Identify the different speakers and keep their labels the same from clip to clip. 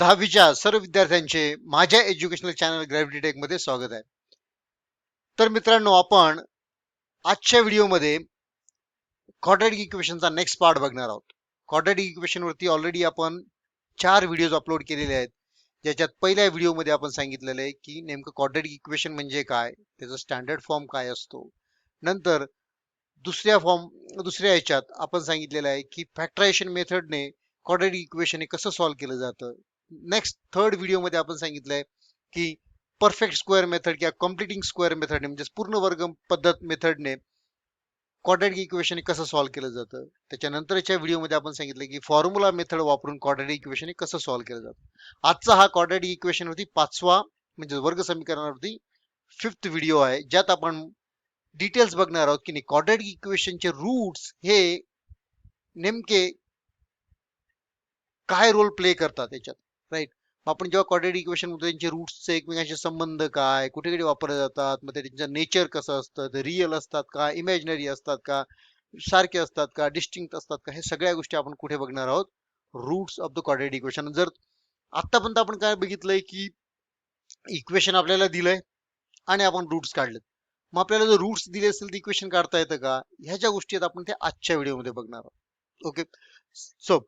Speaker 1: 10वीच्या सर्व विद्यार्थ्यांचे माझ्या एज्युकेशनल चॅनल ग्रॅव्हिटीटेक मध्ये स्वागत आहे. तर मित्रांनो, आपण आजच्या व्हिडिओमध्ये क्वाड्रॅटिक इक्वेशनचा नेक्स्ट पार्ट बघणार आहोत. क्वाड्रॅटिक इक्वेशन वरती ऑलरेडी आपण 4 व्हिडिओज अपलोड केलेले आहेत, ज्याच्यात पहिल्या व्हिडिओमध्ये आपण सांगितलेलं आहे की नेमकं क्वाड्रॅटिक इक्वेशन म्हणजे काय, त्याचा स्टँडर्ड फॉर्म काय असतो. नंतर दुसऱ्या ह्याच्यात आपण सांगितलेलं आहे की फॅक्टरायझेशन मेथडने क्वाड्रॅटिक इक्वेशन हे कसं सॉल्व्ह केलं जातं. नेक्स्ट थर्ड व्हिडिओमध्ये आपण सांगितलंय की परफेक्ट स्क्वेअर मेथड किंवा कम्प्लिटिंग स्क्वेअर मेथडने म्हणजे पूर्ण वर्ग पद्धत मेथडने क्वाड्रॅटिक इक्वेशन कसं सॉल्व्ह केलं जातं. त्याच्यानंतरच्या व्हिडिओमध्ये आपण सांगितलं की फॉर्म्युला मेथड वापरून क्वाड्रॅटिक इक्वेशन कसं सॉल्व्ह केलं जातं. आजचा हा क्वाड्रॅटिक इक्वेशन वरती 5वा म्हणजे वर्ग समीकरणावरती 5th व्हिडिओ आहे, ज्यात आपण डिटेल्स बघणार आहोत की क्वाड्रॅटिक इक्वेशनचे रूट्स हे नेमके काय रोल प्ले करतात त्याच्यात, राईट. आपण जेव्हा क्वाड्रॅटिक इक्वेशन मध्ये त्यांचे रूट्सचे एकमेकांशी संबंध काय, कुठे कुठे वापरले जातात, मग त्यांचं नेचर कसं असतं, ते रिअल असतात का, इमॅजिनरी असतात का, सारखे असतात का, डिस्टिंक्ट असतात का, हे सगळ्या गोष्टी आपण कुठे बघणार आहोत, roots of the quadratic equation. जर आतापर्यंत आपण काय बघितलंय की इक्वेशन आपल्याला दिलंय आणि आपण रूट्स काढलेत. मग आपल्याला जर रूट्स दिले असेल तर इक्वेशन काढता येतं का, ह्याच्या गोष्टी आपण त्या आजच्या व्हिडिओमध्ये बघणार आहोत. ओके, सो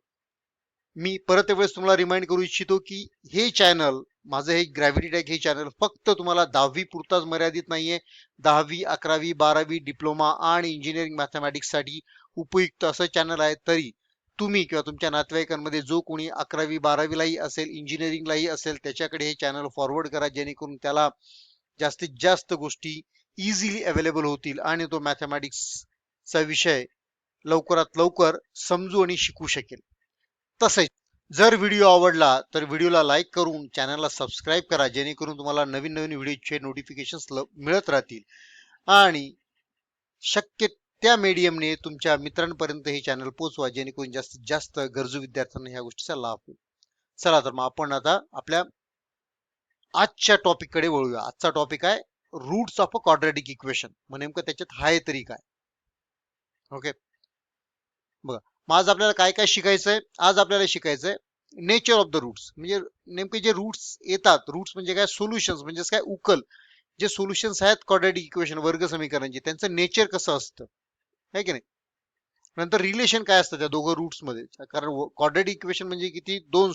Speaker 1: मी परत वेळेस तुम्हाला रिमाइंड करू इच्छितो की हे चॅनल माझं, हे ग्रॅव्हिटीटेक हे चॅनल फक्त तुम्हाला 10वी पुरताच मर्यादित नाहीये. 10वी, 11वी, 12वी डिप्लोमा आणि इंजिनिअरिंग मॅथमॅटिक्स साठी उपयुक्त असं चॅनल आहे. तरी तुम्ही किंवा तुमच्या नातेवाईकांमध्ये जो कोणी 11वी 12वीलाही असेल, इंजिनिअरिंगलाही असेल, त्याच्याकडे हे चॅनल फॉरवर्ड करा, जेणेकरून त्याला जास्तीत जास्त गोष्टी इझिली अवेलेबल होतील आणि तो मॅथमॅटिक्सचा विषय लवकरात लवकर समजू आणि शिकू शकेल. तसेच जर व्हिडिओ आवडला तर व्हिडिओला लाईक करून चॅनलला सबस्क्राईब करा, जेणेकरून तुम्हाला नवीन नवीन व्हिडिओचे नोटिफिकेशन्स मिळत राहतील आणि शक्य त्या मीडियमने तुमच्या मित्रांपर्यंत हे चॅनल पोहोचवा, जेणेकरून जास्तीत जास्त गरजू विद्यार्थ्यांना ह्या गोष्टीचा लाभ होईल. चला तर मग आपण आता आपल्या आजच्या टॉपिक कडे वळूया. आजचा टॉपिक आहे roots of a quadratic equation. मग नेमकं त्याच्यात हाय तरी काय. ओके, बघा, मग आज आपल्याला काय काय शिकायचंय. आज आपल्याला शिकायचंय नेचर ऑफ द रूट्स. म्हणजे नेमके जे रूट्स येतात, रूट्स म्हणजे काय, सोल्युशन्स म्हणजे काय, उकल जे सोल्युशन्स आहेत क्वाड्रॅटिक इक्वेशन वर्ग समीकरणांचे, त्यांचं नेचर कसं असतं, है की नाही. नंतर रिलेशन काय असतं त्या दोघं रूट्स मध्ये, कारण क्वाड्रॅटिक इक्वेशन म्हणजे किती, दोन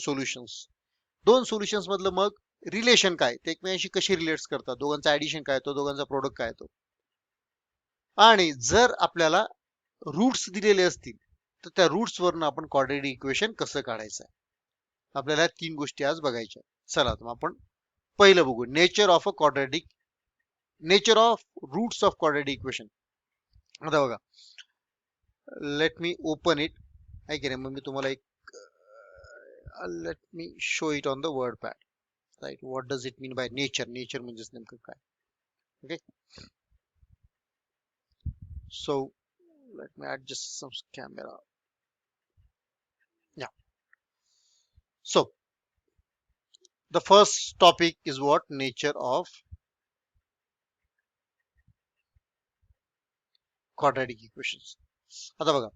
Speaker 1: सोल्युशन्स मधलं मग रिलेशन काय, ते एकमेकांशी कशी रिलेट्स करतात, दोघांचा ऍडिशन काय तो, दोघांचा प्रोडक्ट काय तो. आणि जर आपल्याला रूट्स दिलेले असतील तर त्या रूट्स वरून आपण क्वाड्रॅटिक इक्वेशन कसं काढायचं आहे, आपल्याला 3 गोष्टी आज बघायच्या. चला तर आपण पहिलं बघू nature of roots of quadratic equation. आता बघा, लेट मी ओपन इट, आहे की नाही. मग मी तुम्हाला एक let me show it on the word pad, right. What does it mean by nature म्हणजेच नेमकं काय. Okay, so let me adjust some camera. Yeah, so the first topic is what, nature of quadratic equations. आता बघा,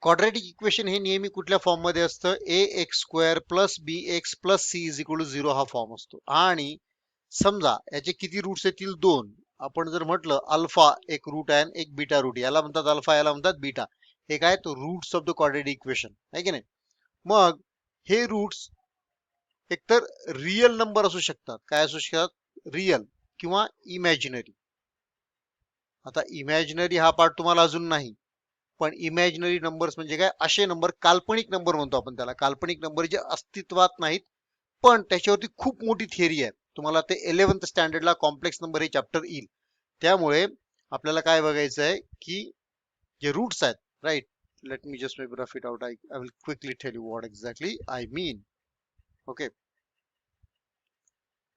Speaker 1: quadratic equation हे नेहमी कुठल्या form मध्ये असतं, a x square plus B x plus C is equal to 0 हा form असतो. आणि समजा याचे किती रूट्स येतील, 2. आपण जर म्हटलं अल्फा एक रूट आहे आणि एक बीटा रूट, याला म्हणतात अल्फा, याला म्हणतात बीटा. हे काय, तो roots of the quadratic equation, आहे की नाही. मग हे रूट्स एकतर रिअल नंबर असू शकतात, काय असू शकतात, रिअल किंवा इमॅजिनरी. आता इमॅजिनरी हा पार्ट तुम्हाला अजून नाही, पण इमॅजिनरी नंबर्स म्हणजे काय, असे नंबर, काल्पनिक नंबर म्हणतो आपण त्याला, काल्पनिक नंबर जे अस्तित्वात नाहीत, पण त्याच्यावरती खूप मोठी थिअरी आहे. तुम्हाला ते 11th स्टँडर्डला कॉम्प्लेक्स नंबर हे चॅप्टर येईल. त्यामुळे आपल्याला काय बघायचं आहे की जे रूट्स आहेत, right. Let me just rough it out. I will quickly tell you what exactly I mean. Okay,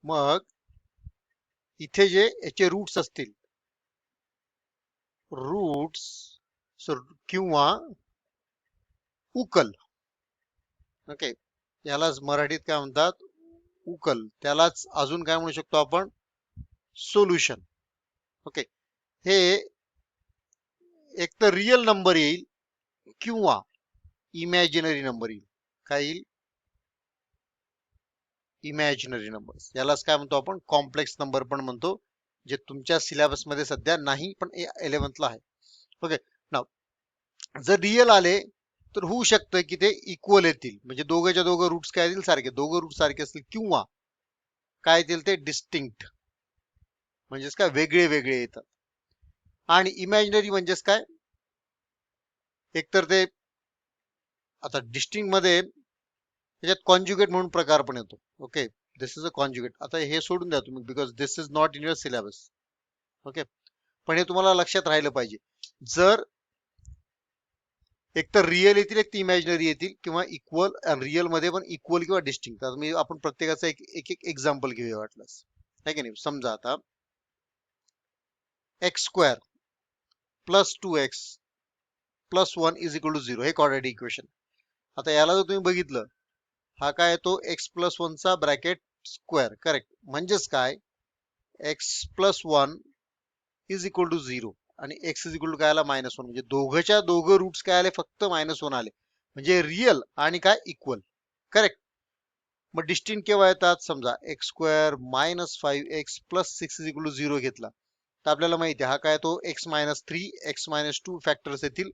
Speaker 1: मग इथे जे याचे रूट्स असतील, रूट्स किंवा उकल, ओके, यालाच मराठीत काय म्हणतात, उकल. त्यालाच अजून काय म्हणू शकतो आपण, सोल्युशन. ओके, हे एक तर रिअल नंबर येईल किंवा इमॅजिनरी नंबर येईल. काय येईल, इमॅजिनरी नंबर्स. यालाच काय म्हणतो आपण, कॉम्प्लेक्स नंबर पण म्हणतो, जे तुमच्या सिलेबस मध्ये सध्या नाही पण 11th आहे. ओके, नाव जर रिअल आले तर होऊ शकतं की ते इक्वल येतील, म्हणजे दोघंच्या दोघं रूट्स काय येतील सारखे, दोघं रूट सारखे असतील, किंवा काय येतील ते डिस्टिंक्ट, म्हणजेच काय वेगळे वेगळे येतात. आणि इमॅजिनरी म्हणजेच काय, एकतर ते आता डिस्टिंक्ट मध्ये त्याच्यात कॉन्जुगेट म्हणून प्रकार पण येतो. Okay, this is a conjugate. आता हे सोडून द्या तुम्ही, because this is not in your syllabus. Okay, पण हे तुम्हाला लक्षात राहिलं पाहिजे, जर एक तर रिअल येतील, एक तर इमॅजिनरी येतील, किंवा इक्वल, रिअल मध्ये पण इक्वल किंवा डिस्टिंक्ट. आता मी आपण प्रत्येकाचा एक एक एक्झाम्पल घेऊया वाटल्यास, आहे की नाही. समजा आता x² plus 2x plus 1 is equal to 0, हे क्वाड्रॅटिक इक्वेशन. आता याला जर तुम्ही बघितलं, हा काय येतो, x प्लस 1 चा ब्रॅकेट स्क्वेअर, करेक्ट. म्हणजेच काय, x plus 1 is equal to 0 आणि x इज इक्वल टू काय आला, -1. म्हणजे दोघंच्या दोघं रूट्स काय आले, फक्त -1 आले, म्हणजे रिअल आणि काय इक्वल, करेक्ट. मग डिस्टिंक्ट केव्हा येतात, समजा x² minus 5x plus 6 is equal to 0 घेतला, तर आपल्याला माहिती आहे हा काय तो x-3 x-2 फॅक्टर्स येतील,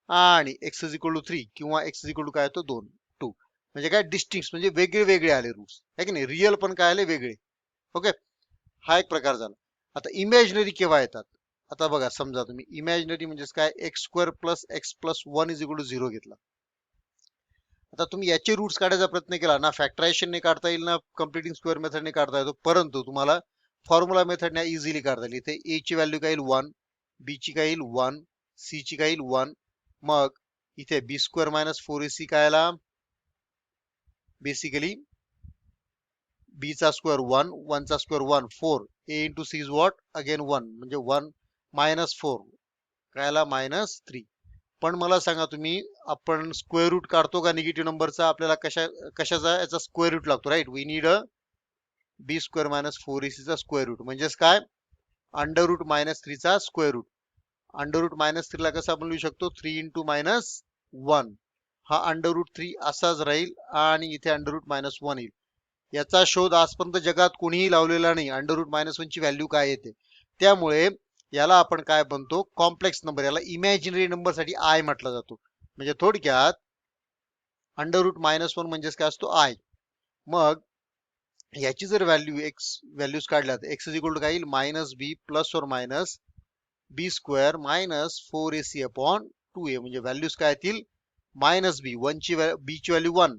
Speaker 1: आणि x इज इक्वल टू 3 किंवा x इज इक्वल टू काय तो 2, म्हणजे काय डिस्टिंक्ट, म्हणजे वेगळे वेगळे आले रूट्स, आहे की नाही. रिअल पण काय आले, वेगळे. ओके, हा एक प्रकार झाला. आता इमॅजिनरी केव्हा येतात, आता बघा, समजा तुम्ही इमॅजिनरी म्हणजेच काय, x² plus x plus 1 is equal to 0 घेतला. आता तुम्ही याचे रूट्स काढायचा प्रयत्न केला ना, फॅक्टरायझेशनने काढता येईल ना, कम्प्लिटिंग स्क्वेअर मेथडने काढता येतो, परंतु तुम्हाला फॉर्म्युला मेथडने इझिली काढता येईल. इथे a ची व्हॅल्यू काय येईल 1, b ची काय येईल 1, c ची काय येईल 1, मग इथे b² मायनस 4ac काय आला, बेसिकली b चा स्क्वेअर 1, 1 चा square 1, 4, a into c is what, again 1, म्हणजे 1 मायनस 4 काय आला, -3. पण मला सांगा तुम्ही, आपण स्क्वेअर रूट काढतो का निगेटिव्ह नंबरचा, आपल्याला कशाचा याचा स्क्वेअर रूट लागतो, right. We need a b² minus 4ac चा स्क्वेअर रूट, म्हणजेच काय, अंडर रूट -3 चा स्क्वेअर रूट. अंडर रूट -3 ला कसं आपण लिहू शकतो, 3 इंटू -1, हा अंडर रूट 3 असाच राहील, आणि इथे अंडर रूट -1 येईल. याचा शोध आजपर्यंत जगात कोणीही लावलेला नाही, अंडर रूट -1 ची व्हॅल्यू काय येते. त्यामुळे याला आपण काय म्हणतो, कॉम्प्लेक्स नंबर. याला इमॅजिनरी नंबर साठी आय म्हटला जातो. म्हणजे थोडक्यात अंडर रूट -1 म्हणजेच काय असतो, आय. मग याची जर व्हॅल्यूज काढल्या, एक्स इज इक्वल टू काय येईल, -b plus or minus b² minus 4ac upon 2a, म्हणजे व्हॅल्यूज काय येतील, -b, 1 ची b ची व्हॅल्यू 1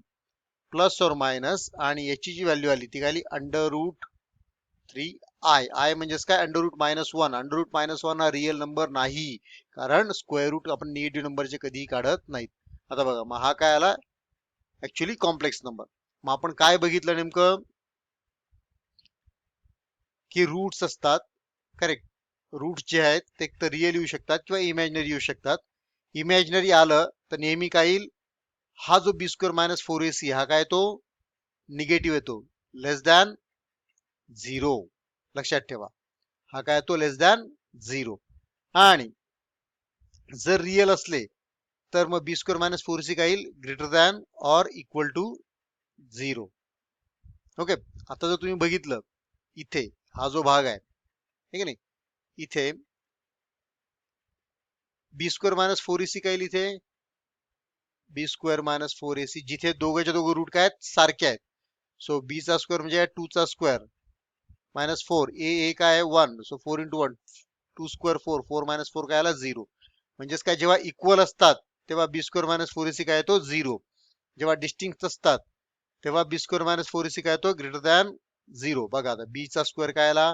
Speaker 1: प्लस और मायनस, आणि याची जी व्हॅल्यू आली ती काय आली, अंडर रूट 3 आय म्हणजेच काय, अंडर रूट -1. अंडर रूट -1 हा रिअल नंबर नाही, कारण स्क्वेअर रूट आपण निगेटिव्ह नंबरचे कधीही काढत नाहीत. आता बघा, मग हा काय आला, ऍक्च्युली कॉम्प्लेक्स नंबर. मग आपण काय बघितलं नेमकं, की रूट्स असतात, करेक्ट. रूट्स जे आहेत ते एक तर रिअल येऊ शकतात किंवा इमॅजिनरी येऊ शकतात. इमॅजिनरी आलं तर नेहमी काय येईल, हा जो b² मायनस 4ac हा काय तो निगेटिव्ह येतो, लेस दॅन 0. लक्षात ठेवा, हा काय तो लेस दॅन 0. आणि जर रिअल असले तर मग b² मायनस 4ac काय येईल, greater than or equal to 0. Okay, आता जर तुम्ही बघितलं, इथे हा जो भाग आहे, ठीक आहे नाही, इथे b² मायनस 4ac काय येईल, इथे b² मायनस 4ac, जिथे दोघंच्या दोघं रूट काय आहेत, सारखे आहेत. सो b चा स्क्वेअर म्हणजे 2 चा स्क्वेअर मायनस 4, a काय आहे 1, सो 4 इंटू 1, 2 स्क्वेअर 4, 4 मायनस 4 काय आला 0. म्हणजेच काय, जेव्हा इक्वल असतात तेव्हा b² मायनस 4ac काय येतो 0, जेव्हा डिस्टिंक्ट असतात तेव्हा b² मायनस 4ac काय येतो ग्रेटर दॅन 0. बघा आता b चा स्क्वेअर काय आला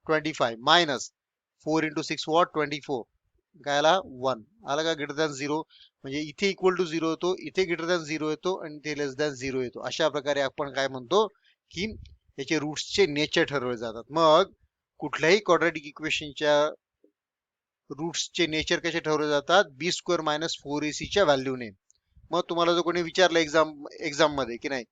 Speaker 1: 25 मायनस 4 इंटू 6 वॉट 24 काय आला 1, आला का ग्रेटर दॅन 0. म्हणजे इथे इक्वल टू 0 येतो, इथे ग्रेटर दॅन 0 येतो, आणि इथे लेस दॅन 0 येतो. अशा प्रकारे आपण काय म्हणतो की याचे रूट्सचे नेचर ठरवले जातात. मग कुठल्याही क्वाड्रॅटिक इक्वेशनच्या रूट्सचे नेचर कसे ठरवले जातात, b² मायनस 4ac च्या व्हॅल्यूने. मग तुम्हाला जर कोणी विचारलं एक्झाम मध्ये की नाही,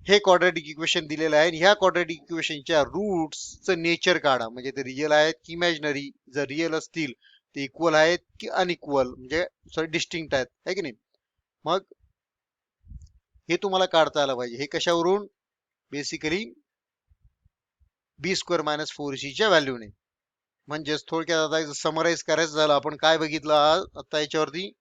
Speaker 1: हे क्वाड्रॅटिक इक्वेशन दिलेलं आहे, ह्या क्वाड्रॅटिक इक्वेशनच्या रूट्सचं नेचर काढा, म्हणजे ते रिअल आहेत की इमॅजिनरी. जर रिअल असतील ते इक्वल आहेत की अनइक्वल, म्हणजे सॉरी डिस्टिंक्ट आहेत, है की नाही. मग हे तुम्हाला काढता आलं पाहिजे. हे कशावरून, बेसिकली बी स्क्वेअर मायनस 4ac च्या व्हॅल्यूने. म्हणजेच थोडक्यात आता समराईज करायचं झालं आपण काय बघितलं आता याच्यावरती,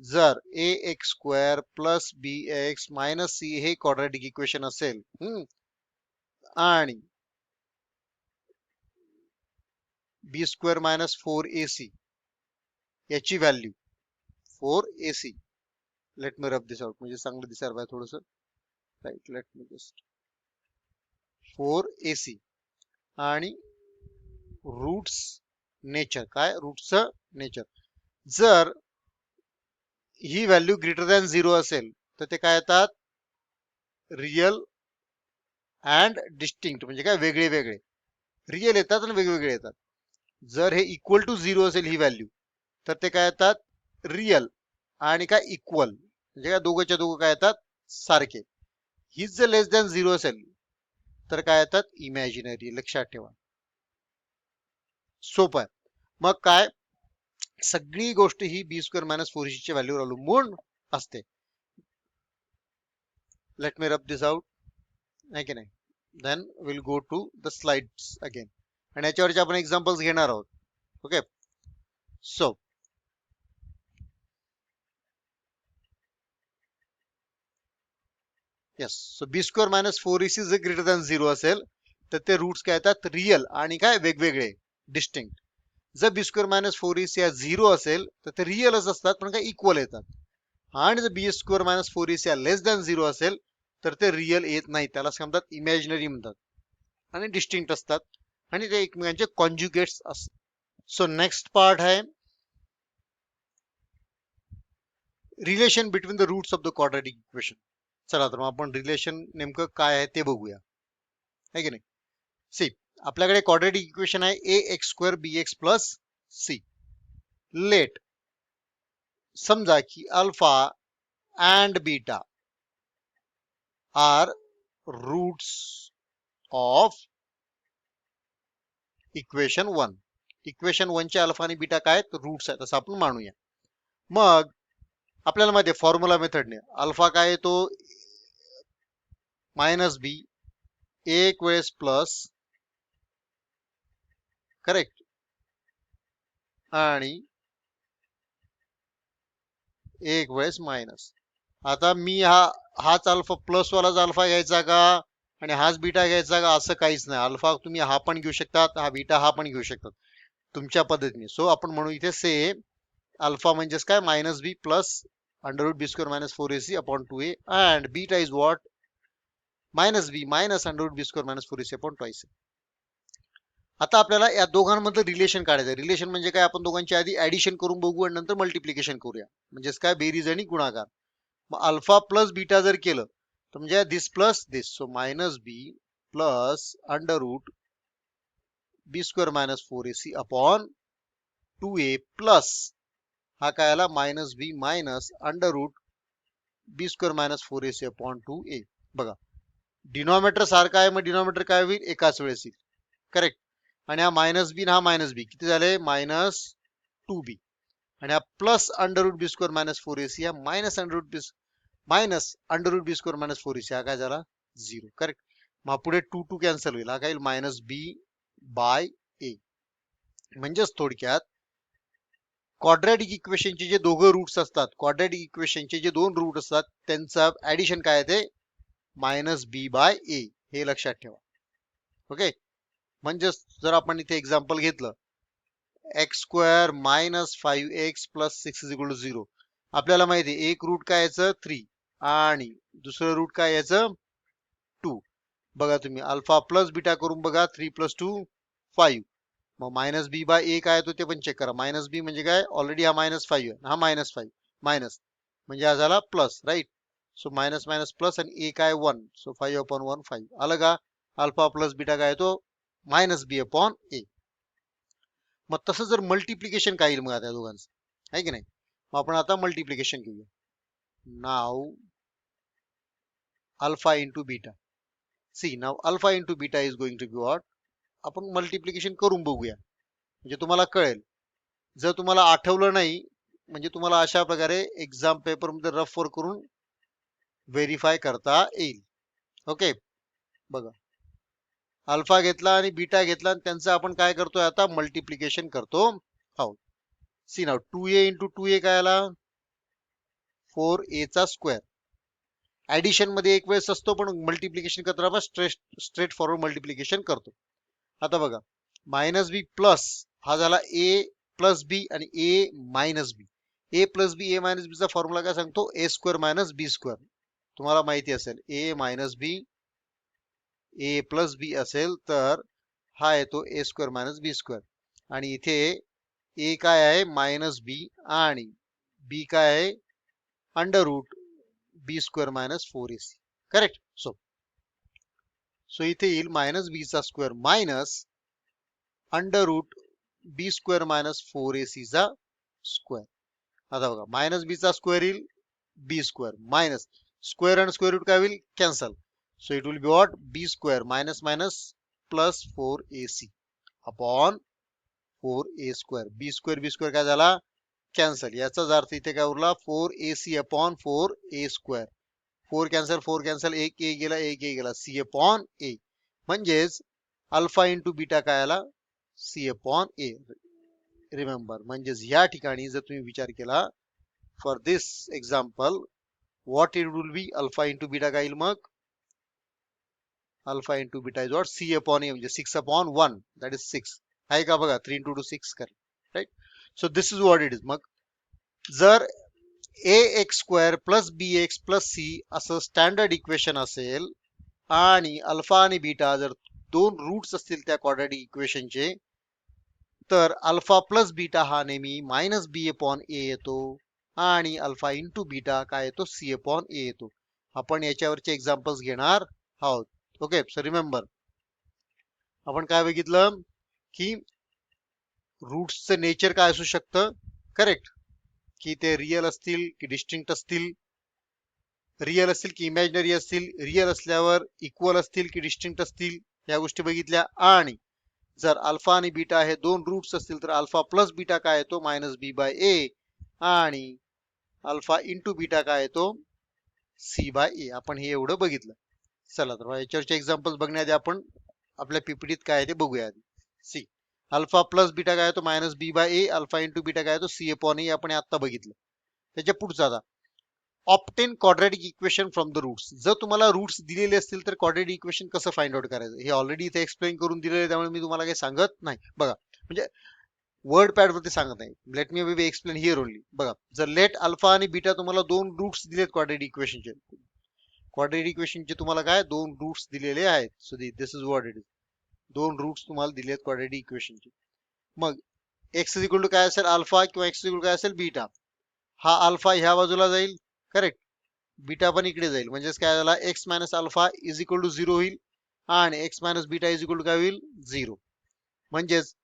Speaker 1: जर A x square plus B x minus C हे क्वाड्रॅटिक इक्वेशन असेल आणि बी स्क्वेअर मायनस 4ac याची value 4ac, let me rub this out म्हणजे चांगलं दिसायला पाहिजे थोडस, right, let me just 4ac आणि रूट्स नेचर, काय रूटचं नेचर, जर ही व्हॅल्यू ग्रेटर दॅन 0 असेल तर ते काय येतात, रियल अँड डिस्टिंक्ट, म्हणजे काय वेगळे वेगळे, रियल येतात आणि वेगवेगळे येतात. जर हे इक्वल टू 0 असेल ही व्हॅल्यू तर ते काय येतात, रियल आणि काय इक्वल, म्हणजे काय दोघंच्या दोघं काय येतात, सारखे. हीच जर लेस दॅन 0 असेल तर काय येतात, इमॅजिनरी. लक्षात ठेवा, सोपं आहे. मग काय, सगळी गोष्ट ही बी स्क्वेअर मायनस 4ac च्या व्हॅल्यूवर अवलंबून असते. Let me rub this out, आहे की नाही. Then will go to the slides again आणि याच्यावरचे आपण एक्झाम्पल्स घेणार आहोत. Okay, so yes, so B square minus 4ac जर ग्रेटर दॅन 0 असेल तर ते रूट्स काय येतात, रियल आणि काय वेगवेगळे, डिस्टिंक्ट. जर बी स्क्वेअर मायनस 4ac या 0 असेल तर ते रिअलच असतात पण काय इक्वल येतात. आणि जर बी स्क्वेअर मायनस 4ac लेस दॅन 0 असेल तर ते रिअल येत नाही, त्याला म्हणतात इमॅजिनरी म्हणतात आणि डिस्टिंक्ट असतात आणि ते एकमेकांचे कॉन्ज्युगेट्स असतात. सो नेक्स्ट पार्ट आहे relation between the roots of the quadratic equation. चला तर मग आपण रिलेशन नेमकं काय आहे ते बघूया, है की नाही. सी, आपल्याकडे क्वाड्रॅटिक इक्वेशन आहे A x square B x plus C. Let समजा की alpha and beta are roots of equation 1. Equation 1 चे अल्फा आणि बीटा काय आहेत, रूट्स आहेत असं आपण मानूया. मग आपल्याला माहिती आहे फॉर्म्युला मेथडने अल्फा काय येतो, मायनस बी एक वेळेस प्लस, करेक्ट, आणि एक वेळेस मायनस. आता मी हाच अल्फा प्लस वालाच अल्फा घ्यायचा का आणि हाच बीटा घ्यायचा का, असं काहीच नाही. अल्फा तुम्ही हा पण घेऊ शकतात, हा बीटा हा पण घेऊ शकतात तुमच्या पद्धतीने. सो आपण म्हणू इथे से अल्फा म्हणजेच काय, minus B plus under root B square minus 4ac upon 2a and beta is what, minus B minus under root B square minus 4ac upon 2a. आता आपल्याला या दोघांमधलं रिलेशन काढायचं. रिलेशन म्हणजे काय, आपण दोघांची आधी ऍडिशन करून बघू आणि नंतर मल्टिप्लिकेशन करूया, म्हणजेच काय बेरीज आणि गुणाकार. मग अल्फा प्लस बीटा जर केलं तर म्हणजे this plus this, so minus B plus under root B square minus 4ac upon 2a plus हा काय आला, मायनस बी मायनस अंडर रूट बी square minus 4ac upon 2a. बघा डिनॉमिनेटर सारखा आहे, मग डिनॉमिनेटर काय होईल, एकाच वेळेस येईल, करेक्ट. आणि हा मायनस बी हा मायनस बी किती झाले, मायनस 2b, आणि हा प्लस अंडर रूट बी स्क्वेअर मायनस 4ac हा मायनस अंडर रूट बी स्क्वेअर मायनस 4ac हा काय झाला, 0, करेक्ट. मग पुढे 2 कॅन्सल होईल, हा काय येईल, मायनस बी बाय ए. म्हणजेच थोडक्यात क्वाड्रॅटिक इक्वेशनचे जे दोघं रूट्स असतात, क्वाड्रॅटिक इक्वेशनचे जे दोन रूट असतात त्यांचं ऍडिशन काय आहे ते मायनस बी बाय ए, हे लक्षात ठेवा. ओके, म्हणजेच जर आपण इथे एक्झाम्पल घेतलं x square minus 5x plus 6 is equal to 0. आपल्याला माहिती आहे एक रूट काय याचं 3 आणि दुसरं रूट काय याचं 2. बघा तुम्ही अल्फा प्लस बीटा करून बघा, 3 प्लस 2 5. मग मायनस बी बाय ए काय येतो ते पण चेक करा. मायनस बी म्हणजे काय, ऑलरेडी हा मायनस 5 आहे, हा मायनस 5 मायनस म्हणजे हा झाला plus, right. So minus minus plus आणि ए काय 1, सो 5 अपॉन 1 5 आलं का. अल्फा प्लस बीटा काय येतो, मायनस बी अपॉन ए. मग तसं जर मल्टिप्लिकेशन काय येईल मग आता दोघांचं, आहे की नाही. मग आपण आता मल्टिप्लिकेशन घेऊया. Now alpha into beta, see now alpha into beta is going to be what, आपण मल्टिप्लिकेशन करून बघूया म्हणजे तुम्हाला कळेल. जर तुम्हाला आठवलं नाही म्हणजे तुम्हाला अशा प्रकारे एक्झाम पेपर मध्ये रफ वर करून व्हेरीफाय करता येईल. ओके, बघा अल्फा घेतला आणि बीटा घेतला आणि त्यांचं आपण काय करतोय आता मल्टिप्लिकेशन करतो. हो, सी नाव 2a इंटू 2a काय आला 4a चा स्क्वेअर. ऍडिशन मध्ये एक वेळेस असतो पण मल्टिप्लिकेशन करताना आपण स्ट्रेट फॉरवर्ड मल्टिप्लिकेशन करतो. आता बघा मायनस बी प्लस हा झाला ए प्लस बी आणि ए minus b. A plus B A minus b चा फॉर्म्युला काय सांगतो ए स्क्वेअर मायनस बी स्क्वेअर. तुम्हाला माहिती असेल ए मायनस बी ए प्लस बी असेल तर हा येतो ए स्क्वेअर मायनस बी स्क्वेअर आणि इथे ए काय आहे मायनस बी आणि बी काय आहे अंडर रूट बी square minus 4ac. Correct. So इथे येईल मायनस बी चा स्क्वेअर मायनस अंडर रूट बी स्क्वेअर मायनस 4ac चा स्क्वेअर. आता बघा मायनस बी चा स्क्वेअर येईल बी स्क्वेअर मायनस स्क्वेअर आणि स्क्वेअर रूट काय होईल cancel. So it will be what B square minus minus plus 4ac upon 4a square. B square काय झाला कॅन्सल. याचाच अर्थ इथे काय उरला 4ac upon 4a square. 4 cancel एक ए गेला एक ए गेला सी अपॉन ए. म्हणजेच अल्फा इंटू बीटा काय आला सी अपॉन ए. रिमेंबर म्हणजेच या ठिकाणी जर तुम्ही विचार केला for this example what it will be alpha into beta काय येईल मग alpha into beta is what c upon a म्हणजे 6 अपॉन 1 दॅट इज 6 आहे का बघा 3 इंटू 6 कर right. So this is what it is. मग जर A x square plus B x plus C असं स्टँडर्ड इक्वेशन असेल आणि अल्फा आणि बीटा जर दोन रूट्स असतील त्या क्वाड्रॅटिक इक्वेशनचे तर अल्फा प्लस बीटा हा नेहमी मायनस बी अपॉन ए येतो आणि अल्फा इंटू बीटा काय येतो सी अपॉन ए येतो. आपण याच्यावरचे एक्झाम्पल्स घेणार आहोत. ओके, सो रिमेंबर आपण काय बघितलं की रूट्सचं नेचर काय असू शकतं. करेक्ट, की ते रिअल असतील की डिस्टिंक्ट असतील, रिअल असतील की इमॅजिनरी असतील, रिअल असल्यावर इक्वल असतील की डिस्टिंक्ट असतील, या गोष्टी बघितल्या. आणि जर अल्फा आणि बीटा हे दोन रूट्स असतील तर अल्फा प्लस बीटा काय येतो मायनस बी बाय ए आणि अल्फा इंटू बीटा काय येतो सी बाय ए. आपण हे एवढं बघितलं. चला तर याच्यावरचे एक्झाम्पल्स बघण्याआधी आपण आपल्या पीपीटीत काय आहे ते बघूया. सी अल्फा प्लस बीटा काय येतो minus b by a alpha into beta काय येतो सी अपॉन ए. आपण आता बघितलं. त्याच्या पुढचा आता obtain quadratic equation from the roots. जर तुम्हाला रूट्स दिलेले असतील तर क्वाड्रॅटिक इक्वेशन कसं फाइंड आउट करायचं हे ऑलरेडी इथे एक्सप्लेन करून दिलेलं आहे त्यामुळे मी तुम्हाला काही सांगत नाही. बघा म्हणजे वर्ड पॅड वरती सांगत नाही. Let me B explain here only. बघा जर लेट अल्फा आणि बीटा तुम्हाला दोन रूट्स दिलेत क्वाड्रॅटिक इक्वेशनचे. क्वाड्रॅटिक इक्वेशनचे तुम्हाला काय दोन रूट्स दिलेले आहेत. So this is what it is. दोन रूट्स तुम्हाला दिलेत क्वाड्रॅटिक इक्वेशनचे. मग एक्स इज इक्वल टू काय असेल अल्फा किंवा एक्स इज इक्वल काय असेल बीटा. हा अल्फा ह्या बाजूला जाईल. करेक्ट. बीटा पण इकडे जाईल. म्हणजेच काय झाला x minus alpha is equal to 0 होईल आणि x minus beta is equal to काय होईल 0. म्हणजेच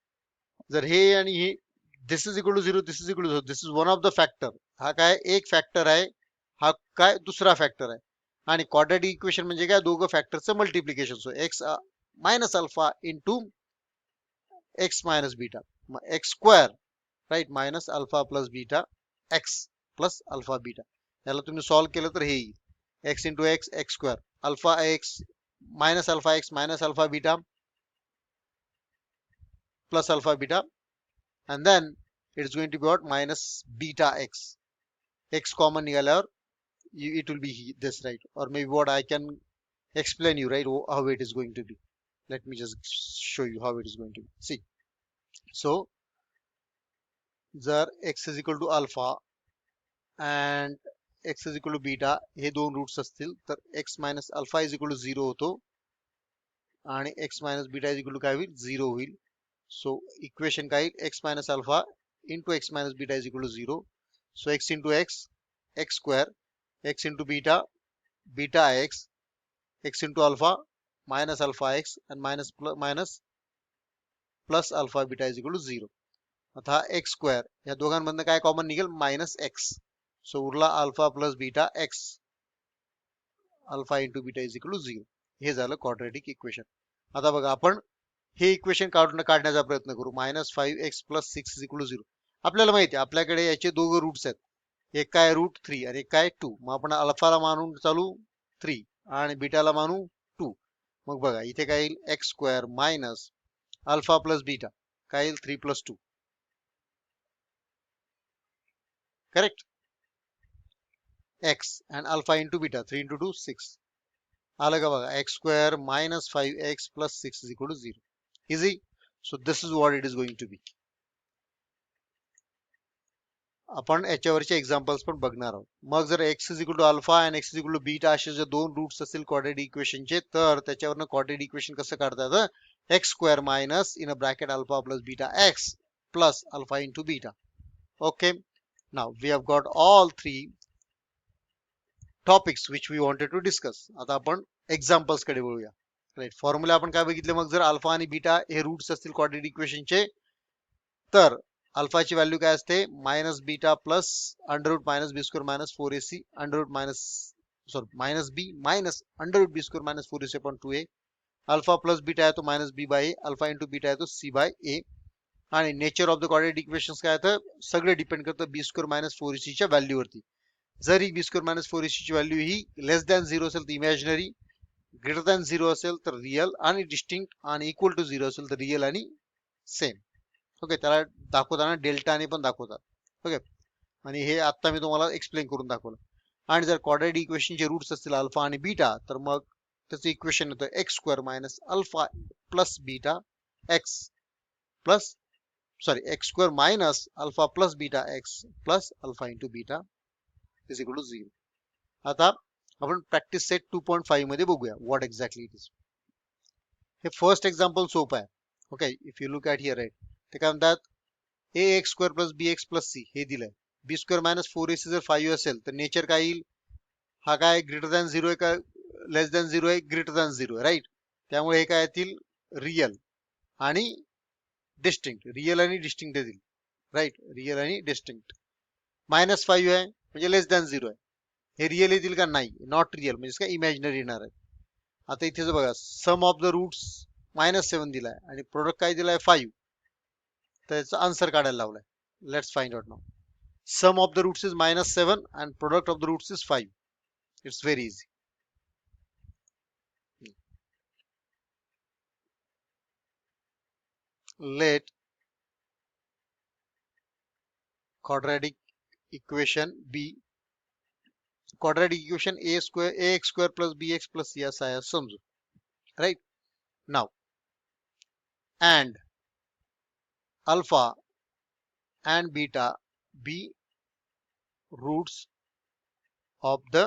Speaker 1: जर हे आणि हे this is equal to 0 this is equal to 0 this is one of the factor. हा काय एक फॅक्टर आहे हा काय दुसरा फॅक्टर आहे. आणि क्वाड्रॅटिक इक्वेशन म्हणजे काय दोघं फॅक्टरचं multiplication. So x minus alpha into x minus beta मग x square right minus alpha plus beta x plus alpha beta. याला तुम्ही सॉल्व्ह केलं तर हे येईल x into x x square alpha x minus alpha beta plus alpha beta and then it is going to be what minus beta x. X common निघाल्यावर it will be this, right? Or maybe what I can explain you, right, how it is going to be. Let me just show you how it is going to be. See, so जर x is equal to alpha and x is equal to beta हे दोन roots असतील तर x minus alpha is equal to 0 होतो आणि x minus beta is equal to काय होईल 0 होईल. So equation काय येईल x minus alpha into x minus beta is equal to 0. So x into x x square x into beta beta x into alpha x and minus plus alpha beta is equal to 0. आता x square या दोघांमधनं काय common निघेल minus x. सो उरला alpha plus beta x alpha into beta is equal to 0. हे झालं quadratic equation. आता बघा आपण हे इक्वेशन काढण्याचा प्रयत्न करू. Minus 5x plus 6 is equal to 0. आपल्याला माहिती आहे आपल्याकडे याचे दोघं रूट्स आहेत एक काय √3 आणि एक काय 2. मग आपण अल्फाला मानून चालू 3 आणि बीटाला मानू 2. मग बघा इथे काय येईल X square minus alpha plus beta काय येईल 3 + 2. Correct. X and alpha into beta 3 into 2 6. आलं का बघा x square minus 5x plus 6 is equal to 0. Easy. So this is what it is going to be. आपण याच्यावरचे examples पण बघणार आहोत. मग जर x is equal to alpha आणि x is equal to beta असे जर दोन रूट्स असतील क्वाड्रेटिक इक्वेशनचे तर त्याच्यावरनं क्वाड्रेटिक इक्वेशन कसं काढता येतं X square minus in a bracket alpha plus beta x plus alpha into beta. Okay. Now we have got all three topics which we wanted to discuss. आता आपण examples कडे वळूया. राईट. फॉर्म्युला आपण काय बघितले मग जर अल्फा आणि बीटा हे रूट्स असतील क्वाड्रेटिक इक्वेशनचे तर अल्फाची व्हॅल्यू काय असते minus beta plus under root minus b square minus 4ac under root minus sorry minus बी मायनस अंडर रूट बी square minus 4ac upon 2a. Alpha plus beta आहे तो minus b by a. Alpha into beta आहे तो c by a. आणि nature of the quadratic equations काय आहे सगळे depend करतं बी square minus 4ac च्या व्हॅल्यूवरती. जरी बी स्क्वेअर मायनस 4ac ची व्हॅल्यू ही लेस दॅन 0 असेल तर इमॅजिनरी, ग्रेटर दॅन 0 असेल तर रिअल आणि डिस्टिंक्ट आणि इक्वल टू 0 असेल तर रिअल आणि सेम. ओके. त्याला दाखवताना डेल्टाने पण दाखवतात. ओके. आणि हे आता मी तुम्हाला एक्सप्लेन करून दाखवलं. आणि जर क्वाड्रेटिक इक्वेशनचे रूट्स असतील अल्फा आणि बीटा तर मग त्याचं इक्वेशन येतं X square minus alpha plus beta x plus sorry X square minus alpha plus beta x plus alpha into beta is equal to 0. आता आपण प्रॅक्टिस सेट 2.5 मध्ये बघूया व्हॉट एक्झॅक्टली इट इज. हे first example सोपं आहे. Okay. If you look at here right ते काय म्हणतात A x square plus B x plus C हे दिलंय. बी स्क्वेअर मायनस 4ac जर 5 असेल तर नेचर काय येईल हा काय ग्रेटर दॅन 0 आहे का लेस दॅन 0 आहे ग्रेटर दॅन 0 आहे राईट. त्यामुळे हे काय येतील रिअल आणि डिस्टिंक्ट. रिअल आणि डिस्टिंक्ट येतील राईट. रिअल आणि डिस्टिंक्ट. मायनस 5 आहे म्हणजे लेस दॅन 0 आहे. हे रिअल येतील का नाही नॉट रिअल म्हणजे काय इमॅजिनरी येणार आहे. आता इथेच बघा सम ऑफ द रूट्स -7 दिलाय आणि प्रोडक्ट काय दिलाय 5. त्याचा आन्सर काढायला लावलाय. Let's find out now. Sum of the roots is -7 and product of the roots is 5. It's very easy. Let quadratic equation be quadratic equation ax square plus bx plus c असा आहे समजू. Right. Now and alpha and beta be roots of the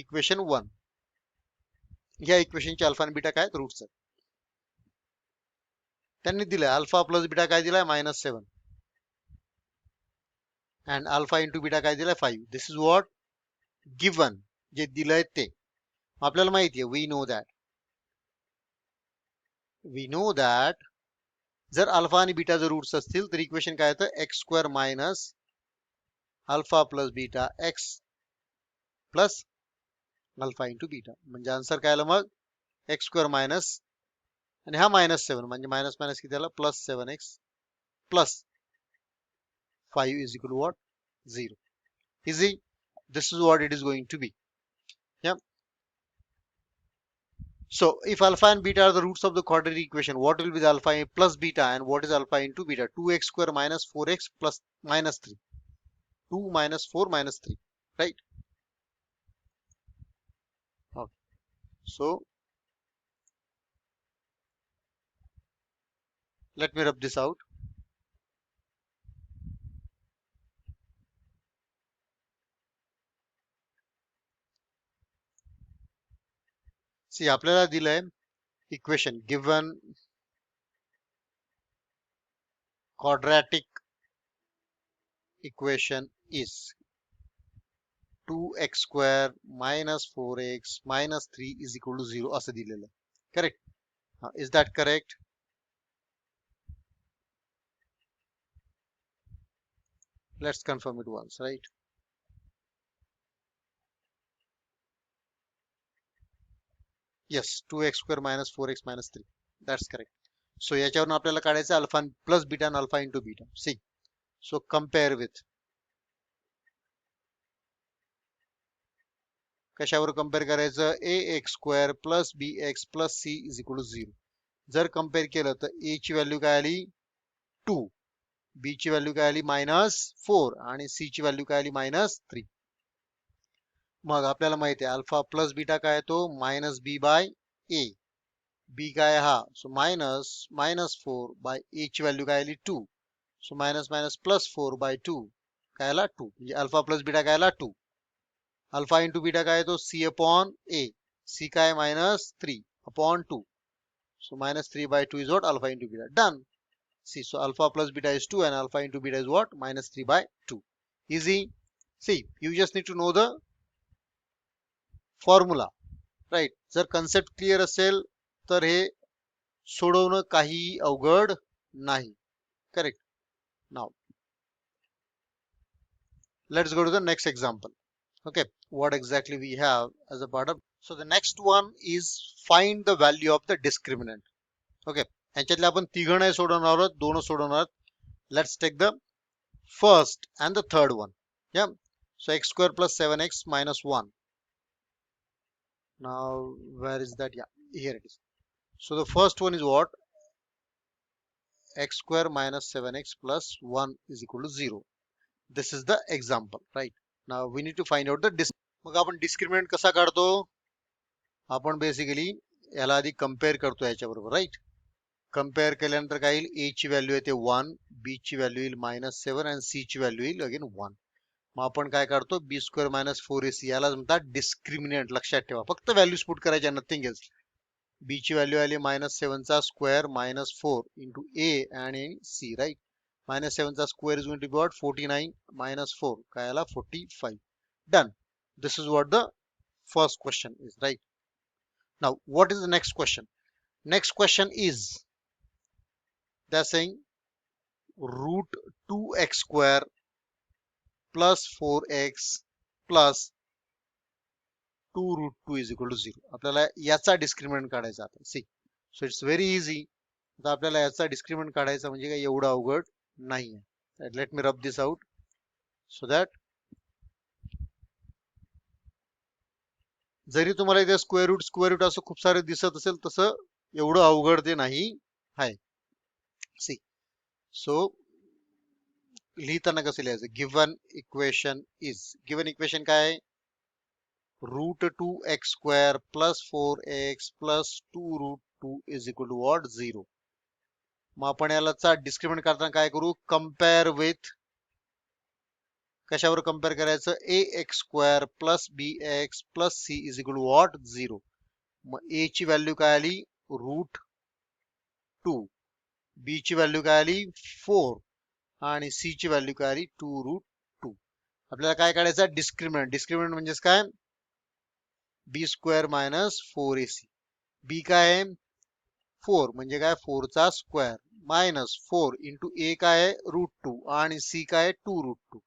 Speaker 1: equation 1. या इक्वेशनचे alpha आणि beta काय roots आहेत. त्यांनी दिलंय अल्फा प्लस बीटा काय दिलाय -7 and alpha into बीटा काय दिलाय 5. This is what given जे दिलंय ते आपल्याला माहिती आहे. वी नो दॅट जर अल्फा आणि बीटा जर रूट्स असतील तर इक्वेशन काय येतं X square minus alpha plus beta x plus alpha into beta. म्हणजे आन्सर काय आलं मग एक्स स्क्वेअर मायनस आणि हा -7 म्हणजे मायनस मायनस किती आलं +7x plus 5 is equal to what 0. Easy. This is what it is going to be. Yeah. So if alpha and beta are the roots of the quadratic equation, what will be the alpha plus beta and what is alpha into beta? 2x square minus 4x plus -3. 2 minus 4 minus 3. Right? Okay. So let me rub this out. See आपल्याला दिलंय equation given quadratic equation is 2x square minus 4x minus 3 is equal to 0 असं दिलेलं. Correct? Is that correct? Let's confirm it once, right? Yes, 2x square minus 4x minus 3. That's correct. So याच्यावरून आपल्याला काढायचं alpha plus beta आणि alpha into beta. C so compare with कशावर compare करायचं, a x square plus B x plus C is equal to 0. जर compare केलं तर ए ची व्हॅल्यू काय आली 2, बी ची व्हॅल्यू काय आली -4 आणि सी ची व्हॅल्यू काय आली -3. मग आपल्याला माहिती आहे अल्फा प्लस बीटा काय तो -b बाय ए. बी काय हा, सो -4 बाय ए ची व्हॅल्यू काय आली 2, सो मायनस मायनस +4 बाय 2 काय आला 2, म्हणजे अल्फा प्लस बीटा काय आला 2. अल्फा इंटू बीटा काय तो सी अपॉन ए, सी काय -3 upon 2, so -3 by 2 is what alpha into beta. Done. See, so alpha plus beta is 2 and alpha into beta is what -3 by 2. Easy. See, you just need to know the formula, right? जर concept clear असेल तर हे सोडवणं काही अवघड नाही. Correct. Now let's go to the next example. Okay, what exactly we have as a part of, so the next one is find the value of the discriminant. Okay, ह्याच्यातले आपण तिघं नाही सोडवणार आहोत, दोनच सोडवणार आहोत. Let's take the first and the third one. Yeah, so x square plus 7x minus 1. Now where is that? Yeah, here it is. So the first one is what, x square minus 7x plus 1 is equal to 0. This is the example, right? Now we need to find out the मग आपण discriminant कसा काढतो, आपण basically याला आधी compare करतो याच्याबरोबर, right? Compare केल्यानंतर काय येईल, ए ची व्हॅल्यू येते 1, बी ची व्हॅल्यू येईल -7 आणि सी ची व्हॅल्यू येईल अगेन 1. मग आपण काय काढतो, बी स्क्वेअर मायनस 4ac, याला म्हणतात डिस्क्रिमिनंट. लक्षात ठेवा, फक्त व्हॅल्यूज पुट करायच्या, नथिंग एल्स. बी ची व्हॅल्यू आली -7 चा स्क्वेअर -4 इंटू ए आणि सी, राईट? -7 चा square is going to be what 49 -4 काय आला 45. Done. This is what the first question is, right? Now what is the next question? Next question is, they're saying root 2x square plus 4x plus 2 root 2 is equal to 0. आपल्याला याचा discriminant काढायचा आता. See, so it's very easy. आता आपल्याला याचा discriminant काढायचा म्हणजे काय एवढं अवघड नाही आहे. Let me rub this out so that जरी तुम्हाला इथे स्क्वेअर रूट असं खूप सारे दिसत असेल, तसं एवढं अवघड ते नाही आहे. सी, सो लिहिताना कसं लिहायचं, given equation is, given equation काय आहे, root 2x square plus 4x plus 2 root 2 is equal to what 0. मग आपण याला डिस्क्रिमिनंट करताना काय करू, कंपेअर विथ, कशावर कंपेअर करायचं, a x square plus B x plus C is equal to what 0. मग ए ची व्हॅल्यू काय आली रूट 2, बी ची व्हॅल्यू काय आली 4 आणि सी ची व्हॅल्यू काय आली 2 रूट 2. आपल्याला काय काढायचं, डिस्क्रिमिनंट. डिस्क्रिमिनंट म्हणजे काय, बी स्क्वेअर मायनस 4ac. बी काय आहे 4 म्हणजे काय 4 चा स्क्वेअर मायनस 4 इंटू ए काय रूट 2 आणि सी काय 2 रूट 2.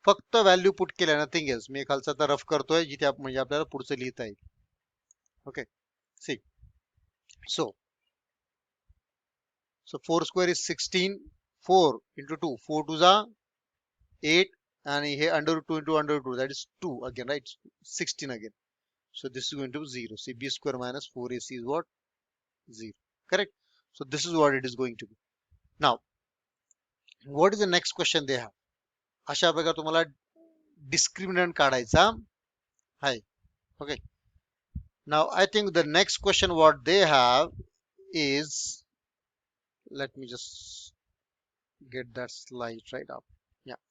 Speaker 1: फक्त व्हॅल्यू पुट केल्या, नथिंग एल्स. मी खालचा आता रफ करतोय जिथे म्हणजे आपल्याला पुढचं लिहिता येईल. Okay, see, so 4 square is 16, 4 into 2, 4 2 जा 8 आणि हे under root 2 into under root 2, that is 2 again, right? 16 again. So this is going to be 0. See, b square minus 4ac is what? 0. Correct? So this is what it is going to be. Now, what is the next question they have? अशा प्रकारे तुम्हाला discriminant काढायचा आहे. Okay. Now, I think the next question what they have is, let me just get that slide right up. Yeah.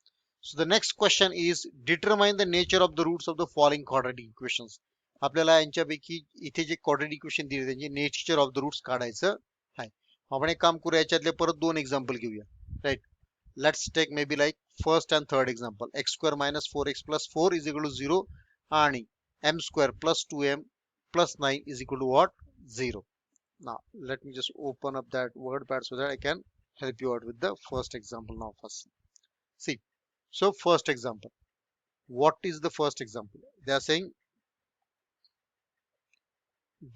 Speaker 1: So the next question is, determine the nature of the roots of the following quadratic equations. आपल्याला यांच्यापैकी इथे जे quadratic equation दिले त्यांचे nature of the roots काढायचं आहे. आपण एक काम करूया, याच्यातले परत दोन एक्झाम्पल घेऊया, राईट? Let's take maybe like first and third example. X square minus 4x plus 4 is equal to 0 आणि M square plus 2m plus 9 is equal to what 0. Now let me just open up that word pad so that I can help you out with the first example now first. See, so first example, what is the first example? They are saying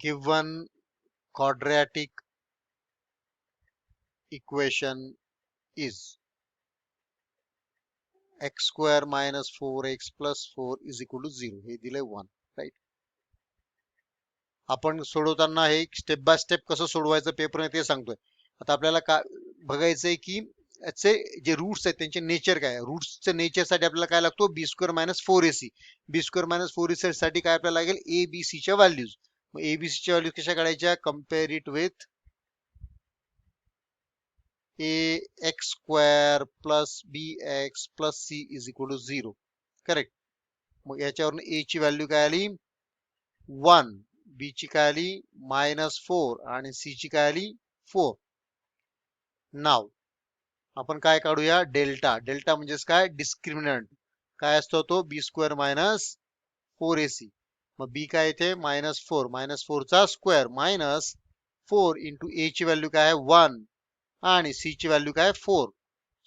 Speaker 1: given quadratic equation is x square minus 4x plus 4 is equal to 0. हे दिले 1, right? आपण सोडवताना हे step by step कसं सोडवायचं paper ते सांगतोय. आता आपल्याला काय बघायचंय की याचे जे रूट्स आहेत त्यांचे नेचर काय, रूट्सचे नेचर साठी आपल्याला काय लागतो, बी स्क्वेअर मायनस 4ac. बी स्क्वेअर मायनस 4ac साठी काय आपल्याला लागेल, ए बी सी च्या व्हॅल्यूज. मग ए बी सी च्या व्हॅल्यूज कशा काढायच्या, compare it with A x square plus B x plus C is equal to 0. Correct. मग याच्यावरून ए ची व्हॅल्यू काय आली 1, बी ची काय आली -4 आणि सी ची काय आली 4. नाव आपण काय काढूया, डेल्टा. डेल्टा म्हणजेच काय, डिस्क्रिमिनंट. काय असतो तो, बी स्क्वेअर मायनस 4ac. मग बी काय येते -4, -4 चा स्क्वेअर मायनस 4 इंटू ए ची व्हॅल्यू काय आहे 1 आणि सी ची व्हॅल्यू काय 4.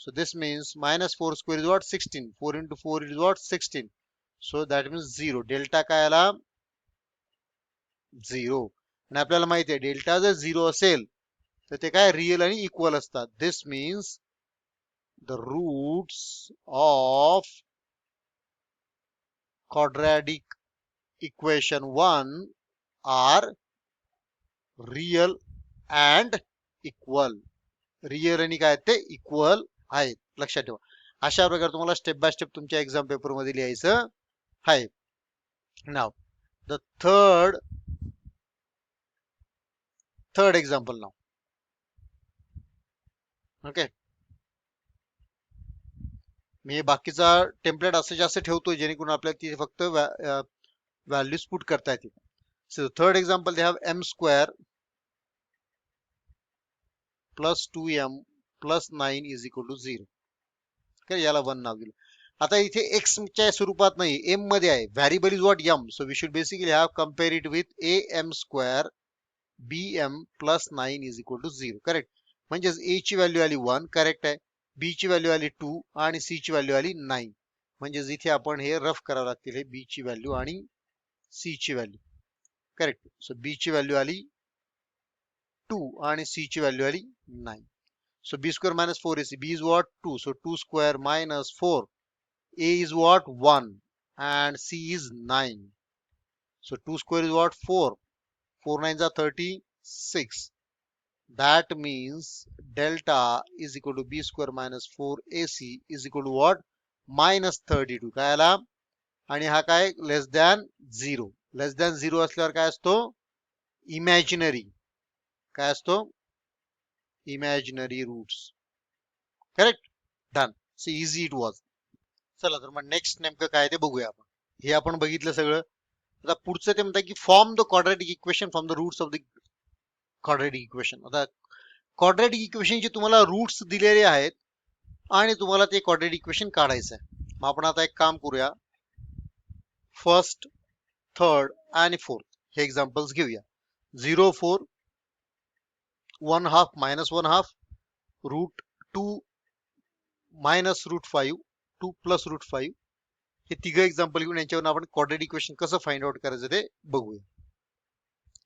Speaker 1: So this means -4 square is what, 16. 4 into 4 is what, 16. So that means 0. Delta काय आला 0. आणि आपल्याला माहिती आहे डेल्टा जर 0 असेल तर ते काय रिअल आणि इक्वल असतात. दिस means the roots of quadratic equation 1 are real and equal. Real आणि काय ते इक्वल आहेत, लक्षात ठेवा. अशा प्रकारे तुम्हाला स्टेप बाय स्टेप तुमच्या एक्झाम पेपर मध्ये लिहायचं आहे. Now the third example now. Okay, मी बाकीचा टेम्पलेट असं जास्त ठेवतोय जेणेकरून आपल्याला तिथे फक्त व्हॅल्यूज पुट करता येतील. So third example, they have M square plus 2m plus 9 is equal to 0. याला 1 नाव दिलं. आता इथे x च्या स्वरूपात नाही, m मध्ये आहे. Variable is what m. So we should basically have compare it with A M square bm plus 9 is equal to 0. Correct. म्हणजेच a ची व्हॅल्यू आली 1, करेक्ट आहे. b ची व्हॅल्यू आली 2 आणि c ची व्हॅल्यू आली 9. म्हणजेच इथे आपण हे रफ करावं लागतील, हे b ची व्हॅल्यू आणि c ची व्हॅल्यू. करेक्ट. सो b ची व्हॅल्यू आली 2 आणि c ची व्हॅल्यू आली 9. So b square minus 4ac, b is what, 2. So 2 square minus 4. A is what, 1. And c is 9. So 2 square is what, 4. 4 9s are 36. That means delta is equal to b square minus 4ac is equal to what, minus 32. काय आला, आणि हा काय लेस than 0. लेस than 0 असल्यावर काय असतो, imaginary. काय असतो, imaginary roots. Correct. Done. So easy it was. चला तर मग नेक्स्ट नेमकं काय ते बघूया आपण. हे आपण बघितलं सगळं. आता पुढचं ते म्हणतात की form the quadratic equation from the roots of the quadratic equation. आता क्वाड्रॅटिक इक्वेशनचे तुम्हाला रूट्स दिलेले आहेत आणि तुम्हाला ते क्वाड्रॅटिक इक्वेशन काढायचं आहे. मग आपण आता एक काम करूया, फर्स्ट, थर्ड आणि फोर्थ हे एक्झाम्पल्स घेऊया. 0 4 1 half minus 1 half, root 2 minus root 5, 2 plus root 5. हे तिघ एक्झाम्पल घेऊन यांच्यावर आपण क्वाड्रॅटिक इक्वेशन कसं फाइंड आउट करायचं ते बघूया.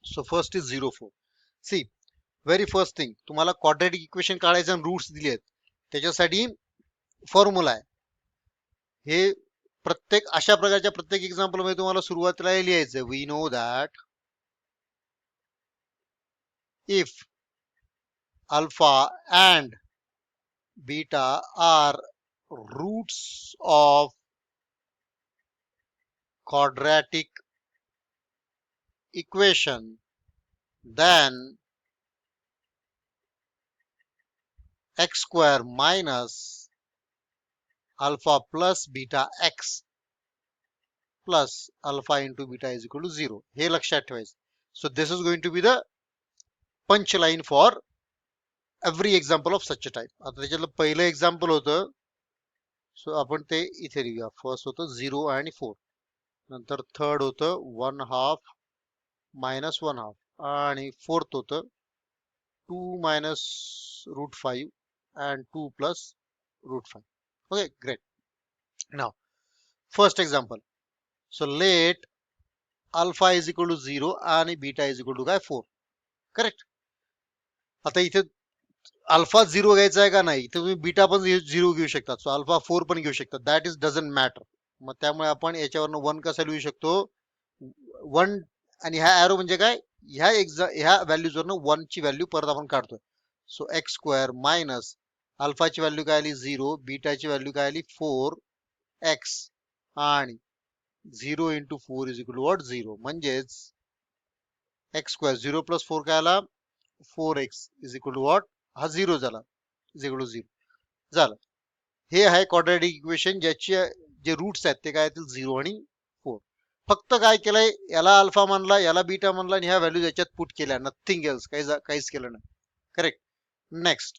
Speaker 1: So first is 0 4. See, very first thing, तुम्हाला क्वाड्रॅटिक इक्वेशन काढायचं आणि रूट्स दिले आहेत, त्याच्यासाठी फॉर्म्युला आहे. हे प्रत्येक अशा प्रकारच्या प्रत्येक एक्झाम्पल मध्ये तुम्हाला सुरुवातीला लिहायचं, we know that if alpha and beta are roots of quadratic equation, then x square minus alpha plus beta x plus alpha into beta is equal to 0. हे लक्षात ठेवायचं. So this is going to be the punch line for every example of such a type. आता त्याच्यातलं पहिलं example होतं, so आपण ते इथे लिहूया. फर्स्ट होतं 0 आणि 4, नंतर थर्ड होतं 1 हाफ मायनस 1 हाफ आणि फोर्थ होतं 2 minus root 5 and 2 plus root 5. Okay, great. Now, first example. So let alpha is equal to 0 आणि beta is equal to काय 4. Correct. आता इथे अल्फा 0 घ्यायचा आहे का नाही, इथे तुम्ही बीटा पण 0 घेऊ शकता. सो अल्फा 4 पण घेऊ शकता. That is doesn't matter. मग त्यामुळे आपण याच्यावरनं 1 कसा लिहू शकतो, 1 आणि ह्या ॲरो म्हणजे काय, ह्या व्हॅल्यूजवरनं 1 ची व्हॅल्यू परत आपण काढतोय. सो एक्स स्क्वेअर मायनस अल्फाची व्हॅल्यू काय आली 0, बीटाची व्हॅल्यू काय आली 4x आणि 0 into 4 is equal to what 0. म्हणजेच एक्स स्क्वेअर 0 प्लस 4 काय आला 4x is equal to what, हा 0 झाला, इज इक्वल टू 0 झालं. हे आहे क्वाड्रॅटिक इक्वेशन ज्याचे जे रूट्स आहेत ते काय येतील 0 आणि 4. फक्त काय केलंय, याला अल्फा म्हणला, याला बीटा म्हणला आणि ह्या व्हॅल्यू याच्यात पुट केल्या, नथिंग एल्स, काहीच केलं नाही. Correct. Next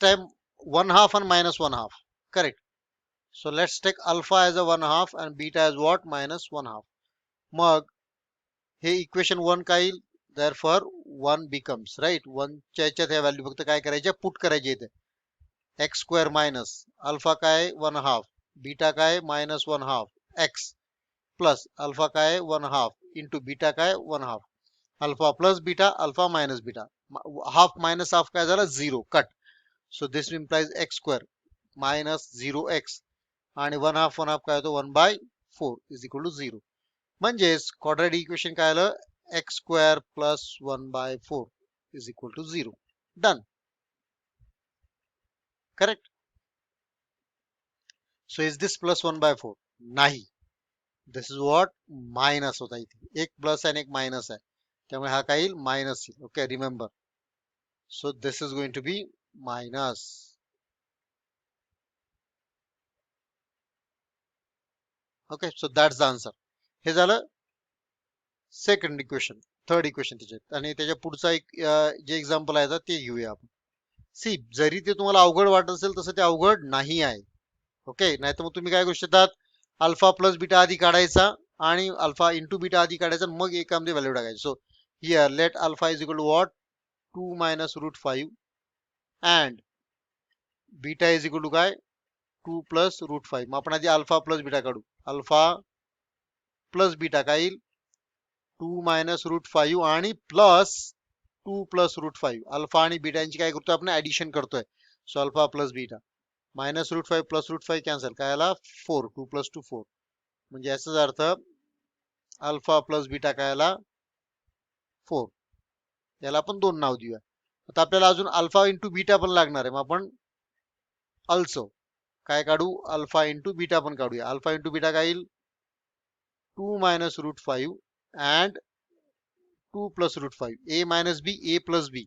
Speaker 1: time 1/2 and -1/2. Correct. So let's take alpha as a 1/2 and beta as what, -1/2. मग हे इक्वेशन 1 काय येईल, therefore 1 becomes right. 1 च्या ह्याच्यात ह्या व्हॅल्यू फक्त काय करायच्या, पुट करायचे इथे. एक्स स्क्वेअर मायनस अल्फा काय 1/2, बीटा काय -1/2 एक्स प्लस अल्फा काय 1/2 इंटू बीटा काय 1/2. Alpha plus beta, alpha minus beta, half minus half काय झालं 0, cut. So this implies x square minus 0x आणि 1/2 काय होतो 1/4 इज इक्वल टू 0. म्हणजेच क्वाड्रॅटिक इक्वेशन काय आलं, X square plus 1/4 is equal to 0. Done. Correct. So is this plus 1/4? नाही. दिस is what, minus होता इथे, एक प्लस आणि एक मायनस आहे, त्यामुळे हा काय येईल मायनस येईल. Okay, remember. So this is going to be minus. Okay, so that's the answer. हे झालं सेकंड इक्वेशन. थर्ड इक्वेशन त्याच्यात, आणि त्याच्या पुढचा एक जे एक्झाम्पल आहे ते घेऊया आपण. सी, जरी ते तुम्हाला अवघड वाटत असेल तसं ते अवघड नाही आहे. ओके, नाही तर मग तुम्ही काय करू शकतात, अल्फा प्लस बीटा आधी काढायचा आणि अल्फा इंटू बीटा आधी काढायचा, मग एकामध्ये व्हॅल्यू टाकायची. So here let alpha is equal to what 2 minus root 5 and beta is equal to काय 2 प्लस रूट 5. मग आपण आधी अल्फा प्लस बीटा काढू. अल्फा प्लस बीटा काय येईल 2 मायनस रूट 5 आणि प्लस 2 प्लस रूट 5. अल्फा आणि बीटाची काय करतोय आपण, ऍडिशन करतोय. So alpha plus beta minus root 5 plus root 5 cancel, काय आला 4, 2 प्लस 2 4. म्हणजे याचाच अर्थ अल्फा प्लस बीटा काय आला 4. याला आपण 2 नाव देऊया. आता आपल्याला अजून अल्फा इंटू बीटा पण लागणार आहे, मग आपण अल्सो काय काढू, अल्फा इंटू बीटा पण काढूया. अल्फा इंटू बीटा काय येईल 2 minus root 5 and 2 plus root 5. A minus b, a plus b,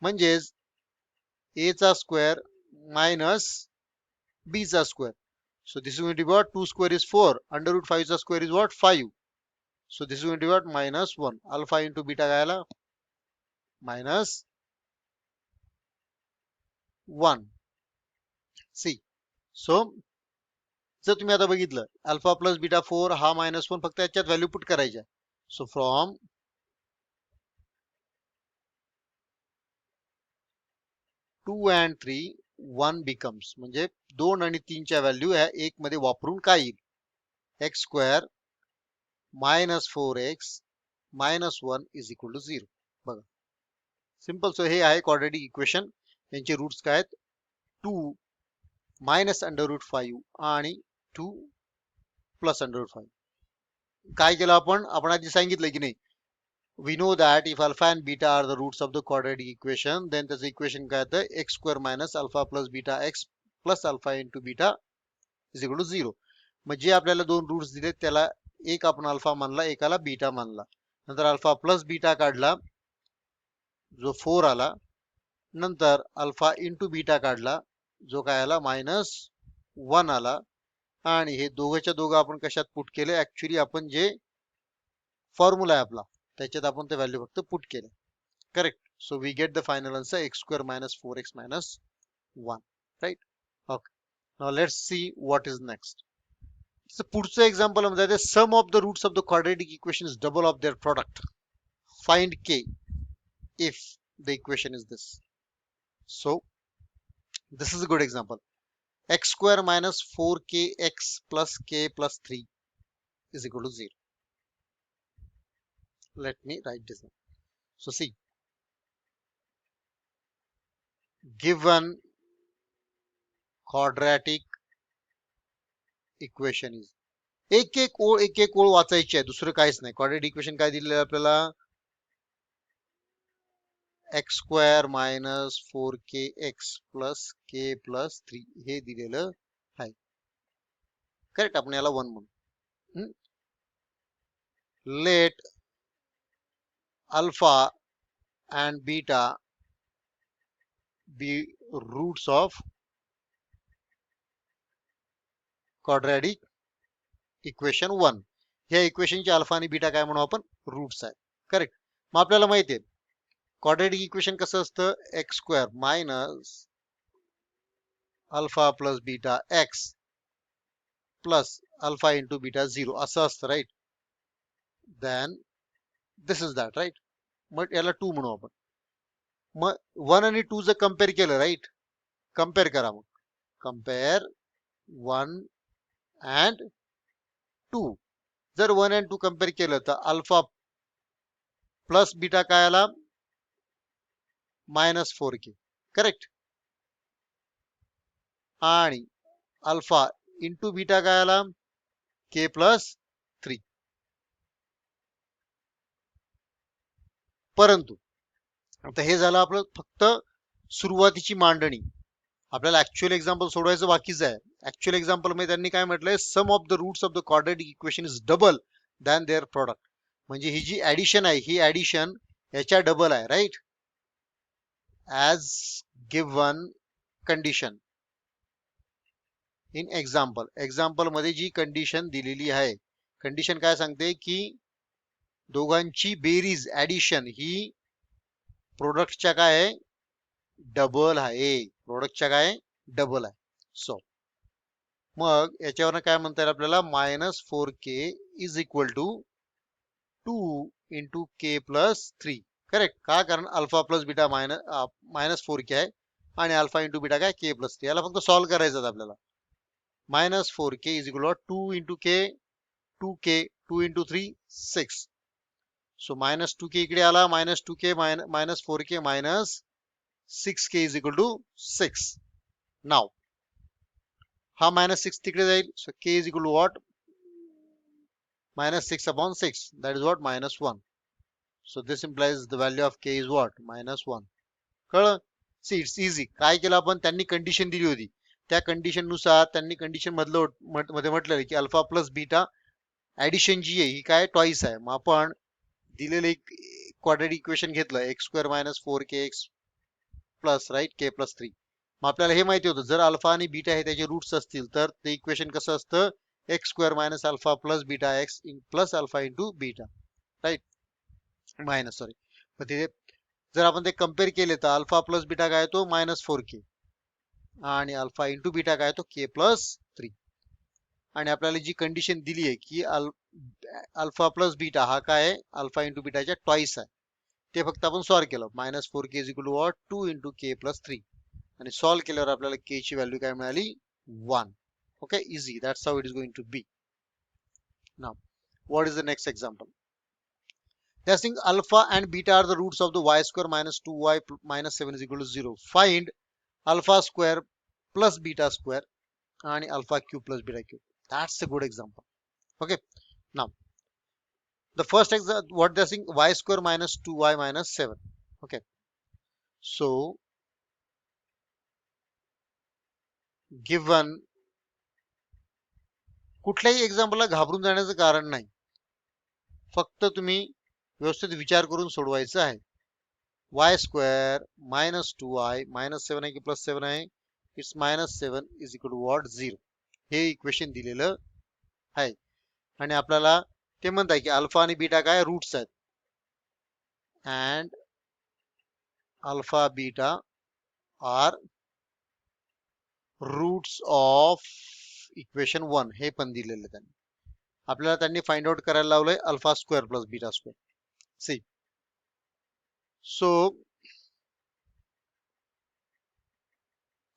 Speaker 1: म्हणजेच ए चा स्क्वेअर मायनस बी चा square. So this is going to be what, 2 square is 4, under root 5 चा square is what, 5. So this is going to be what, minus 1. Alpha into beta काय आला minus 1. See, so जर तुम्ही आता बघितलं alpha plus beta 4 हा minus 1, फक्त याच्यात व्हॅल्यू पुट करायच्या. सो फ्रॉम 2 and 3 1 becomes, म्हणजे 2 आणि 3 च्या व्हॅल्यू ह्या 1 मध्ये वापरून काय येईल, X square minus 4x minus 1 is equal to 0. बघा सिंपल. सो हे आहे क्वाड्रॅटिक इक्वेशन. यांचे रूट्स काय आहेत 2 मायनस अंडर रूट 5 आणि 2 प्लस अंडर रूट 5. काय केलं आपण आधी सांगितलं की नाही, we know that if alpha and beta are the roots of the quadratic equation, then त्याचं इक्वेशन काय येतं, X square minus alpha plus beta x plus alpha into beta is equal to 0. मग जे आपल्याला दोन रूट्स दिले त्याला एक आपण अल्फा मानला, एकाला बीटा मानला. नंतर अल्फा प्लस बीटा काढला जो 4 आला. नंतर अल्फा इंटू बीटा काढला जो काय आला मायनस 1 आला. आणि हे दोघंच्या दोघं आपण कशात पुट केले, ऍक्च्युली आपण जे फॉर्म्युला आहे आपला त्याच्यात आपण ते व्हॅल्यू फक्त पुट केले. Correct. So we get the final answer x square minus 4x minus 1. Right. Okay, now let's see what is next. पुढचं एक्झाम्पल म्हणजे sum of the roots of the quadratic equation is double of their product. Find k if the equation is this. So this is a good example. X square minus 4kx plus k plus 3 is equal to 0. Let me write this down. So see, given quadratic equation is एक एक ओळ वाचायची आहे, दुसरं काहीच नाही. Quadratic equation काय दिलेलं आहे आपल्याला? X square minus 4kx plus k plus 3 हे दिलेलं आहे. करेक्ट, आपण याला 1 म्हणू. Let alpha and beta be roots of quadratic equation 1. ह्या इक्वेशनचे अल्फा आणि बीटा काय म्हणू आपण? रूट्स आहेत. करेक्ट. मग आपल्याला माहिती आहे क्वाड्रॅटिक इक्वेशन कसं असतं? X square minus alpha plus beta x plus alpha into beta 0 असं असतं, right? Then this is that, right? मग याला 2 म्हणू आपण. मग 1 आणि 2 जर कम्पेअर केलं, राईट? कम्पेअर करा मग. Compare 1 and 2. जर 1 अँड 2 कम्पेअर केलं तर अल्फा प्लस बीटा काय आला? -4k. करेक्ट. आणि अल्फा इंटू बीटा काय आला? के प्लस 3. परंतु आता हे झालं आपलं फक्त सुरुवातीची मांडणी. आपल्याला ऍक्च्युअल एक्झाम्पल सोडवायचं बाकीच आहे. ऍक्च्युअल एक्झाम्पल मध्ये त्यांनी काय म्हटलंय? Sum of the roots of the quadratic equation is double than their product. म्हणजे ही जी ऍडिशन आहे, ही ऍडिशन याच्या डबल आहे, right? As given condition in example. Example मध्ये जी कंडिशन दिलेली आहे, कंडिशन काय सांगते की दोघांची बेरीज ऍडिशन ही प्रोडक्टच्या काय आहे? डबल आहे. प्रोडक्टच्या काय? डबल आहे. सो मग याच्यावरनं काय म्हणता येईल आपल्याला? -4k is equal to 2 into K plus 3. करेक्ट. का? कारण अल्फा प्लस बीटा -4k आहे आणि अल्फा इंटू बीटा काय? K plus 3. याला फक्त सॉल्व्ह करायचं आपल्याला. -4k is equal to 2 into k, 2k, 2 into 3 6. So -2k इकडे आला, -2k -4k -6k is equal to 6. नाव हा -6 तिकडे जाईल. So k is equal to what? -6 upon 6. That is what? -1. So this implies the value of k is what? -1. कळलं? See it's easy. काय केलं आपण? त्यांनी कंडिशन दिली होती, त्या कंडिशन नुसार त्यांनी कंडिशन मध्ये म्हटलेलं की अल्फा प्लस बीटा ऍडिशन जी आहे ही काय? ट्वाईस आहे. मग आपण दिलेलं एक क्वाड्रॅटिक इक्वेशन घेतलं, x square -4kx plus, right, k plus 3. मग आपल्याला हे माहिती होतं जर अल्फा आणि बीटा हे त्याचे रूट्स असतील तर ते इक्वेशन कसं असतं? X square minus alpha plus beta x plus alpha into beta, right? Minus, sorry. मग ते जर आपण ते कम्पेअर केले तर अल्फा प्लस बीटा काय तो? -4k आणि अल्फा इंटू बीटा काय तो? के प्लस 3. आणि आपल्याला जी कंडिशन दिली आहे की अल्फा प्लस बीटा हा काय आहे? अल्फा इंटू बीटाच्या ट्वाईस आहे. ते फक्त आपण सॉल्व्ह केलं. -4k is equal to what? 2 into K plus 3. आणि सॉल्व्ह केल्यावर आपल्याला के ची व्हॅल्यू काय मिळाली? 1. Okay, easy. That's how it is going to be. Now, what is the next example? They are saying alpha and beta are the roots of the y square minus 2y minus 7 is equal to 0. Find alpha square plus beta square and alpha cube plus beta cube. That's a good example. Okay. Now, the first example, what they are saying? Y square minus 2y minus 7. Okay. So, given कुठल्याही एक्झाम्पलला घाबरून जाण्याचं कारण नाही. फक्त तुम्ही व्यवस्थित विचार करून सोडवायचं आहे. y स्क्वेअर मायनस 2y -7 आहे की +7 आहे? It's -7 is equal to what? 0. हे इक्वेशन दिलेलं आहे. आणि आपल्याला ते म्हणताय की अल्फा आणि बीटा काय? रूट्स आहेत. And alpha beta are roots of equation 1 हे पण दिलेलं त्यांनी. आपल्याला त्यांनी फाइंड आउट करायला लावलंय alpha square plus beta square. See so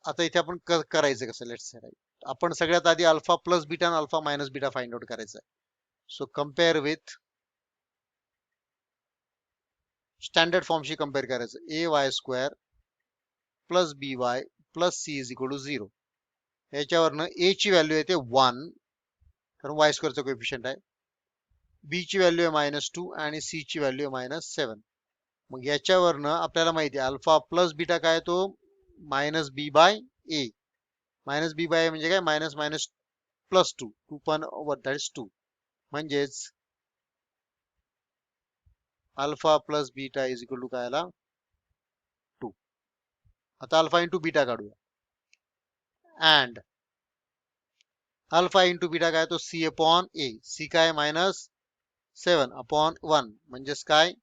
Speaker 1: आता इथे आपण करायचं कसं? लेट्स से, राईट, आपण सगळ्यात आधी अल्फा प्लस बीटा आणि alpha minus beta find out करायचं आहे. सो कम्पेअर विथ स्टँडर्ड फॉर्मशी कम्पेअर करायचं. A y square plus b y plus C is equal to 0. याच्यावरनं ए ची व्हॅल्यू येते 1 कारण वाय स्क्वेअरचं कोएफिशियंट आहे. बी ची व्हॅल्यू आहे -2 आणि सी ची व्हॅल्यू आहे -7. मग याच्यावरनं आपल्याला माहिती आहे अल्फा प्लस बीटा काय तो -b by A. -b bye म्हणजे काय मायनस मायनस +2 2 पण ओव्हर दॅट इज 2. म्हणजेच alpha plus beta is equal to काय आला 2. आता अल्फा इंटू बीटा काढूया. अँड अल्फा इंटू बीटा काय तो सी अपॉन ए. सी काय -7 अपॉन 1 म्हणजेच काय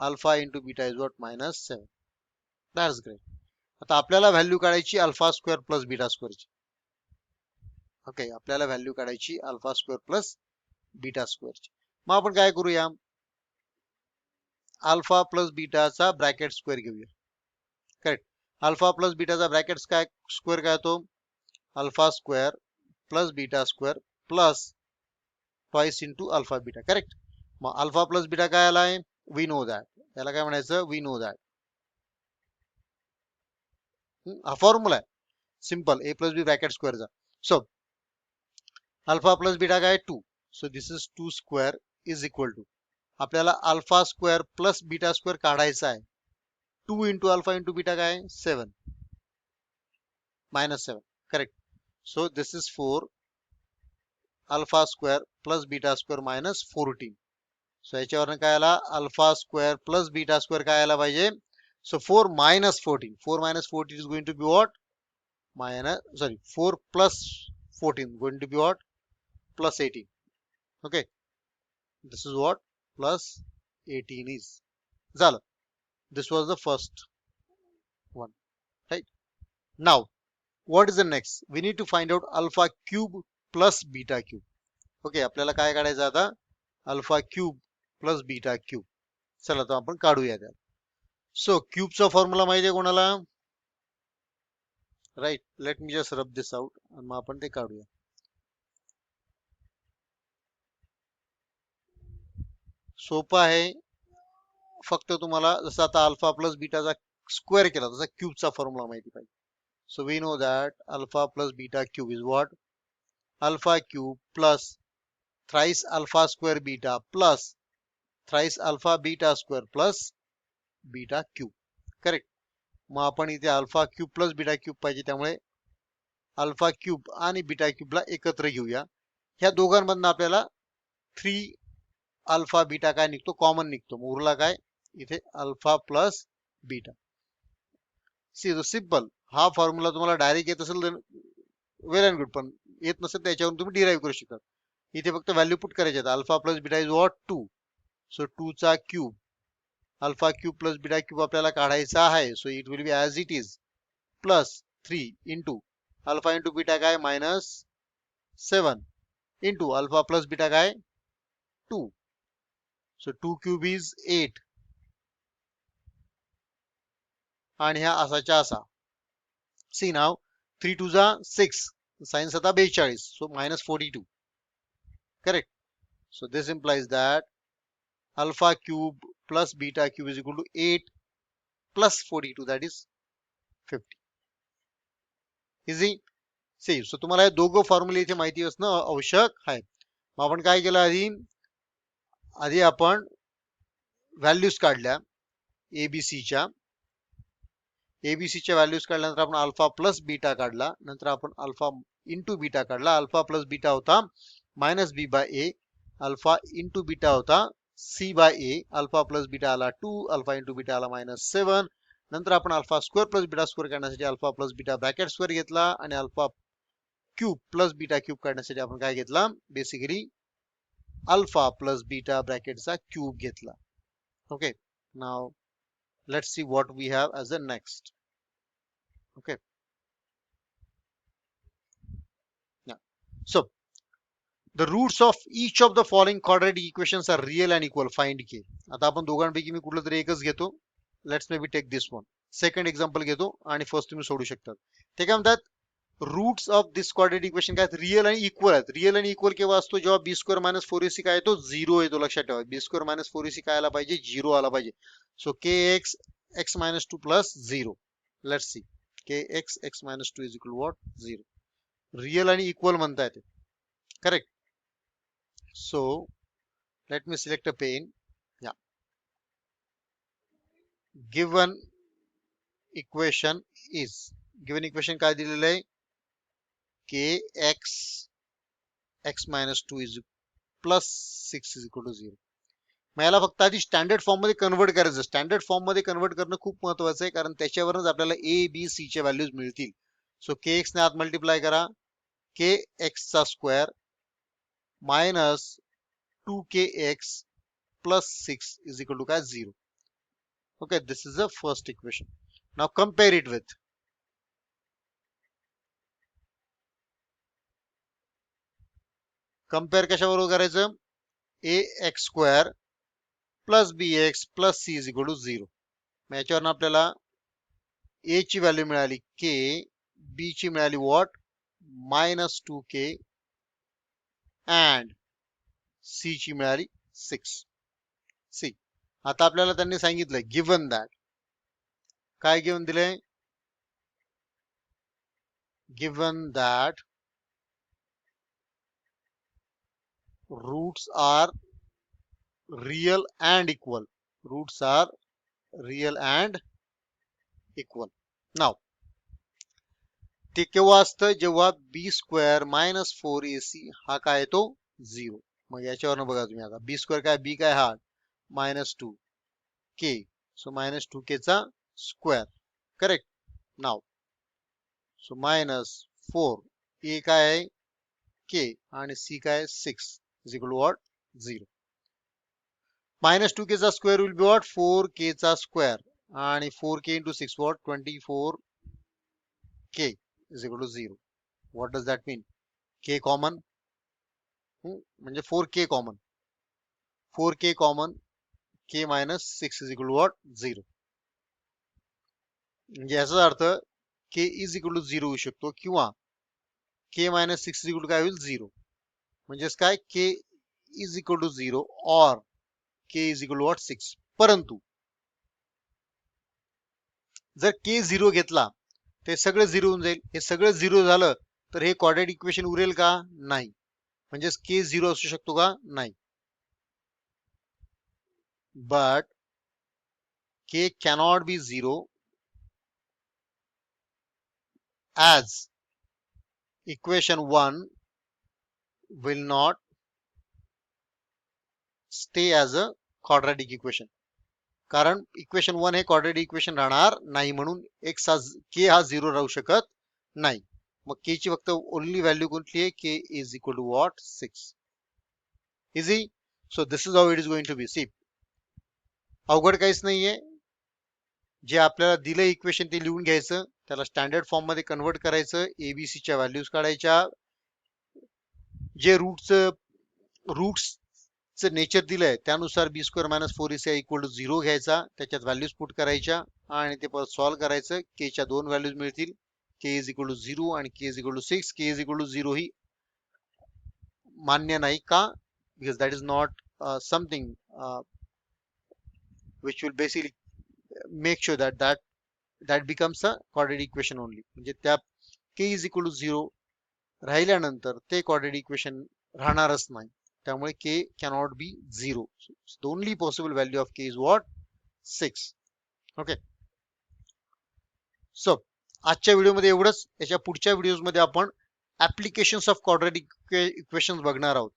Speaker 1: alpha into beta is what -7. That's great. आता आपल्याला व्हॅल्यू काढायची अल्फा स्क्वेअर प्लस बीटा स्क्वेअरची. ओके, आपल्याला व्हॅल्यू काढायची अल्फा स्क्वेअर प्लस बीटा स्क्वेअरची. मग आपण काय करूया, अल्फा प्लस बीटाचा ब्रॅकेट स्क्वेअर घेऊया. करेक्ट. अल्फा प्लस बीटाचा ब्रॅकेट काय स्क्वेअर काय तो alpha square plus beta square plus twice into alpha beta. Correct. मग अल्फा प्लस बीटा काय आलाय, वी नो दॅट. याला काय म्हणायचं, वी नो दॅट. हा फॉर्म्युला आहे simple, a plus b bracket स्क्वेअरचा. सो अल्फा प्लस बीटा काय 2. So this is 2 square is equal to आपल्याला alpha square plus beta square काढायचा आहे. 2 इंटू अल्फा इंटू बीटा काय 7 -7. Correct. So this is 4 alpha square plus beta square -14. So याच्यावरून काय आला alpha square plus beta square काय आला पाहिजे. So 4 -14. 4 -14 is going to be what? 4 plus 14 going to be what? Plus 18. Okay. This is what? Plus 18 is. झालं. This was the first one. Right. Now, what is the next? We need to find out alpha cube plus beta cube. Okay. आपल्याला काय काढायचं आता alpha cube plus beta cube. चला तर आपण काढूया त्याला. सो क्यूबचा फॉर्म्युला माहिती आहे कोणाला, right. Let me just rub this out आणि मग आपण ते काढूया. सोपं आहे, फक्त तुम्हाला जसं आता अल्फा प्लस बीटाचा स्क्वेअर केला तसा क्यूबचा फॉर्म्युला माहिती पाहिजे. So we know that alpha plus beta cube is what alpha cube plus thrice alpha square beta plus thrice alpha beta square plus beta cube. Correct. मग आपण इथे alpha cube plus beta cube पाहिजे, त्यामुळे alpha cube आणि beta क्यूबला एकत्र घेऊया. ह्या दोघांमधनं आपल्याला 3 अल्फा बीटा काय निघतो, कॉमन निघतो. उरला काय इथे alpha plus beta. See simple. हा फॉर्म्युला तुम्हाला डायरेक्ट येत असेल तर वेल अँड गुड, पण येत नसेल त्याच्यावरून तुम्ही डिराईव्ह करू शकता. इथे फक्त व्हॅल्यू पुट करायचे आहेत. Alpha plus beta is what 2. So 2 चा cube alpha cube plus beta cube आपल्याला काढायचा आहे. So it will be as it is plus 3 into alpha into beta काय -7 इंटू अल्फा प्लस बीटा काय 2. सो 2 क्यूब इज 8 आणि ह्या असाच्या असा. C नाव 3 2 जा 6 सायन्स आता 42. So -42. Correct. So this implies that alpha cube plus beta cube is equal to 8 plus 42 that is 50. Easy. See. So तुम्हाला हे दोघं फॉर्म्युले इथे माहिती असणं आवश्यक आहे. मग आपण काय केलं आधी आपण व्हॅल्यूज काढल्या एबीसीच्या. एबीसीच्या व्हॅल्यूज काढल्यानंतर आपण अल्फा प्लस बीटा काढला. नंतर आपण अल्फा इंटू बीटा काढला. अल्फा प्लस बीटा होता -b by a. Alpha into beta होता c by a. Alpha plus beta आला 2. अल्फा इंटू बीटा आला -7. नंतर आपण alpha square plus beta square काढण्यासाठी alpha plus beta bracket square घेतला आणि alpha cube plus beta cube काढण्यासाठी आपण काय घेतला, बेसिकली अल्फा प्लस बीटा ब्रॅकेटचा क्यूब घेतला. Okay. Now let's see what we have as the next. Okay. Yeah. So the roots of each of the following quadratic equations are real and equal. Find k. आता आपण दोघांपैकी मी कुठलं तरी एकच घेतो. Let's maybe take this one. Second example घेतो आणि first तुम्ही सोडू शकता. ते काय म्हणतात, roots of this quadratic equation काय रिअल आणि इक्वल आहेत. रिअल आणि इक्वल केव्हा असतो, जेव्हा बी स्क्वेअर मायनस 4ac काय येतो, 0 येतो. लक्षात ठेवा, बी स्क्वेअर मायनस 4ac काय आला पाहिजे, 0 आला पाहिजे. So kx x minus 2 plus 0. Let's see. kx x minus 2 is equal to what? 0. Real आणि इक्वल म्हणता येते. correct? So let me select a pane. Yeah, given equation is, given equation काय दिलेलं आहे? kx x minus 2 is plus 6 is equal to 0. मग याला फक्त आधी स्टँडर्ड फॉर्म मध्ये कन्वर्ट करायचं. स्टँडर्ड फॉर्म मध्ये कन्वर्ट करणं खूप महत्वाचं आहे, कारण त्याच्यावरच आपल्याला ए बी सी च्या व्हॅल्यूज मिळतील. सो के एक्स ने आत मल्टिप्लाय करा, के एक्स चा square minus 2kx plus 6 is equal to 0. Okay, this is the first equation. Now compare it with, compare कशाबरोबर करायचं? ax square plus bx plus c is equal to 0. मग याच्यावरून आपल्याला a ची value मिळाली k, b ची मिळाली what? minus 2k and c ची मिळाली 6. सी, आता आपल्याला त्यांनी सांगितलं गिवन दॅट, काय गिवन दिलंय? Given that roots are real and equal. Roots are real and equal. Now, ते केव्हा असतं? जेव्हा बी स्क्वेअर मायनस 4ac हा काय येतो? 0. मग याच्यावरनं बघा तुम्ही आता, बी स्क्वेअर काय, बी काय हा minus 2k, so minus 2k चा स्क्वेअर, करेक्ट? नाव सो मायनस 4, ए काय आहे k आणि c काय 6 is equal to what? 0. Minus 2k चा square will be what? 4k चा स्क्वेअर, आणि 4k into 6 what? 24k is equal to 0. What does that mean? k common, म्हणजे 4k common, 4k common, k minus 6 is equal to what? 0. म्हणजे याचा अर्थ k is equal to 0 होऊ शकतो, किंवा k minus 6 is equal to काय होईल? 0. म्हणजेच काय? k is equal to 0 or k is equal to what? 6. परंतु जर k 0 घेतला ते सगळं 0 होऊन जाईल. हे सगळं 0 झालं तर हे क्वाड्रॅटिक इक्वेशन उरेल का? नाही. म्हणजेच k 0 असू शकतो का? नाही. But k cannot be 0 as equation 1 will not stay as a quadratic equation. कारण इक्वेशन 1 हे क्वाड्रॅटिक इक्वेशन राहणार नाही, म्हणून x हा k हा 0 राहू शकत नाही. मग k ची फक्त ओनली व्हॅल्यू कोणती आहे? k is equal to what? 6. Easy. So this is how it is going to be. See, अवघड काहीच नाहीये. जे आपल्याला दिलं इक्वेशन ते लिहून घ्यायचं, त्याला स्टँडर्ड फॉर्म मध्ये कन्वर्ट करायचं, एबीसी च्या व्हॅल्यूज काढायच्या, जे रूट्सचं नेचर दिलंय त्यानुसार b square minus 4ac equal to 0 घ्यायचा, त्याच्यात व्हॅल्यूज पुट करायच्या आणि ते परत सॉल्व्ह करायचं. के च्या दोन व्हॅल्यूज मिळतील, के इज इक्वल टू 0 आणि k is equal to 6. K is equal to 0 ही मान्य नाही का? Because that is not something which will basically make sure that becomes a quadratic equation only. म्हणजे त्या k is equal to 0 राहिल्यानंतर ते quadratic equation राहणारच नाही. त्यामुळे k cannot be 0. So the only possible value of k is what? 6. Okay. So आजच्या व्हिडिओमध्ये एवढंच. याच्या पुढच्या व्हिडिओमध्ये आपण ऍप्लिकेशन्स ऑफ क्वाड्रॅटिक इक्वेशन्स बघणार आहोत.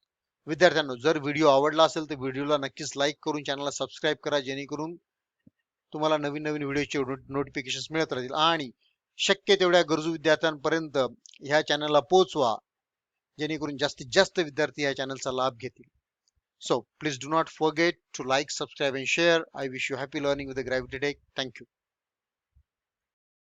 Speaker 1: विद्यार्थ्यांनो, जर व्हिडिओ आवडला असेल तर व्हिडिओला नक्कीच लाईक करून चॅनलला सबस्क्राईब करा, जेणेकरून तुम्हाला नवीन नवीन व्हिडिओचे नोटिफिकेशन मिळत राहतील, आणि शक्य तेवढ्या गरजू विद्यार्थ्यांपर्यंत ह्या चॅनलला पोहोचवा, जेणेकरून जास्तीत जास्त विद्यार्थी या चॅनलचा लाभ घेतील. So please do not forget to like, subscribe and share. I wish you happy learning with the GravityTech. Thank you.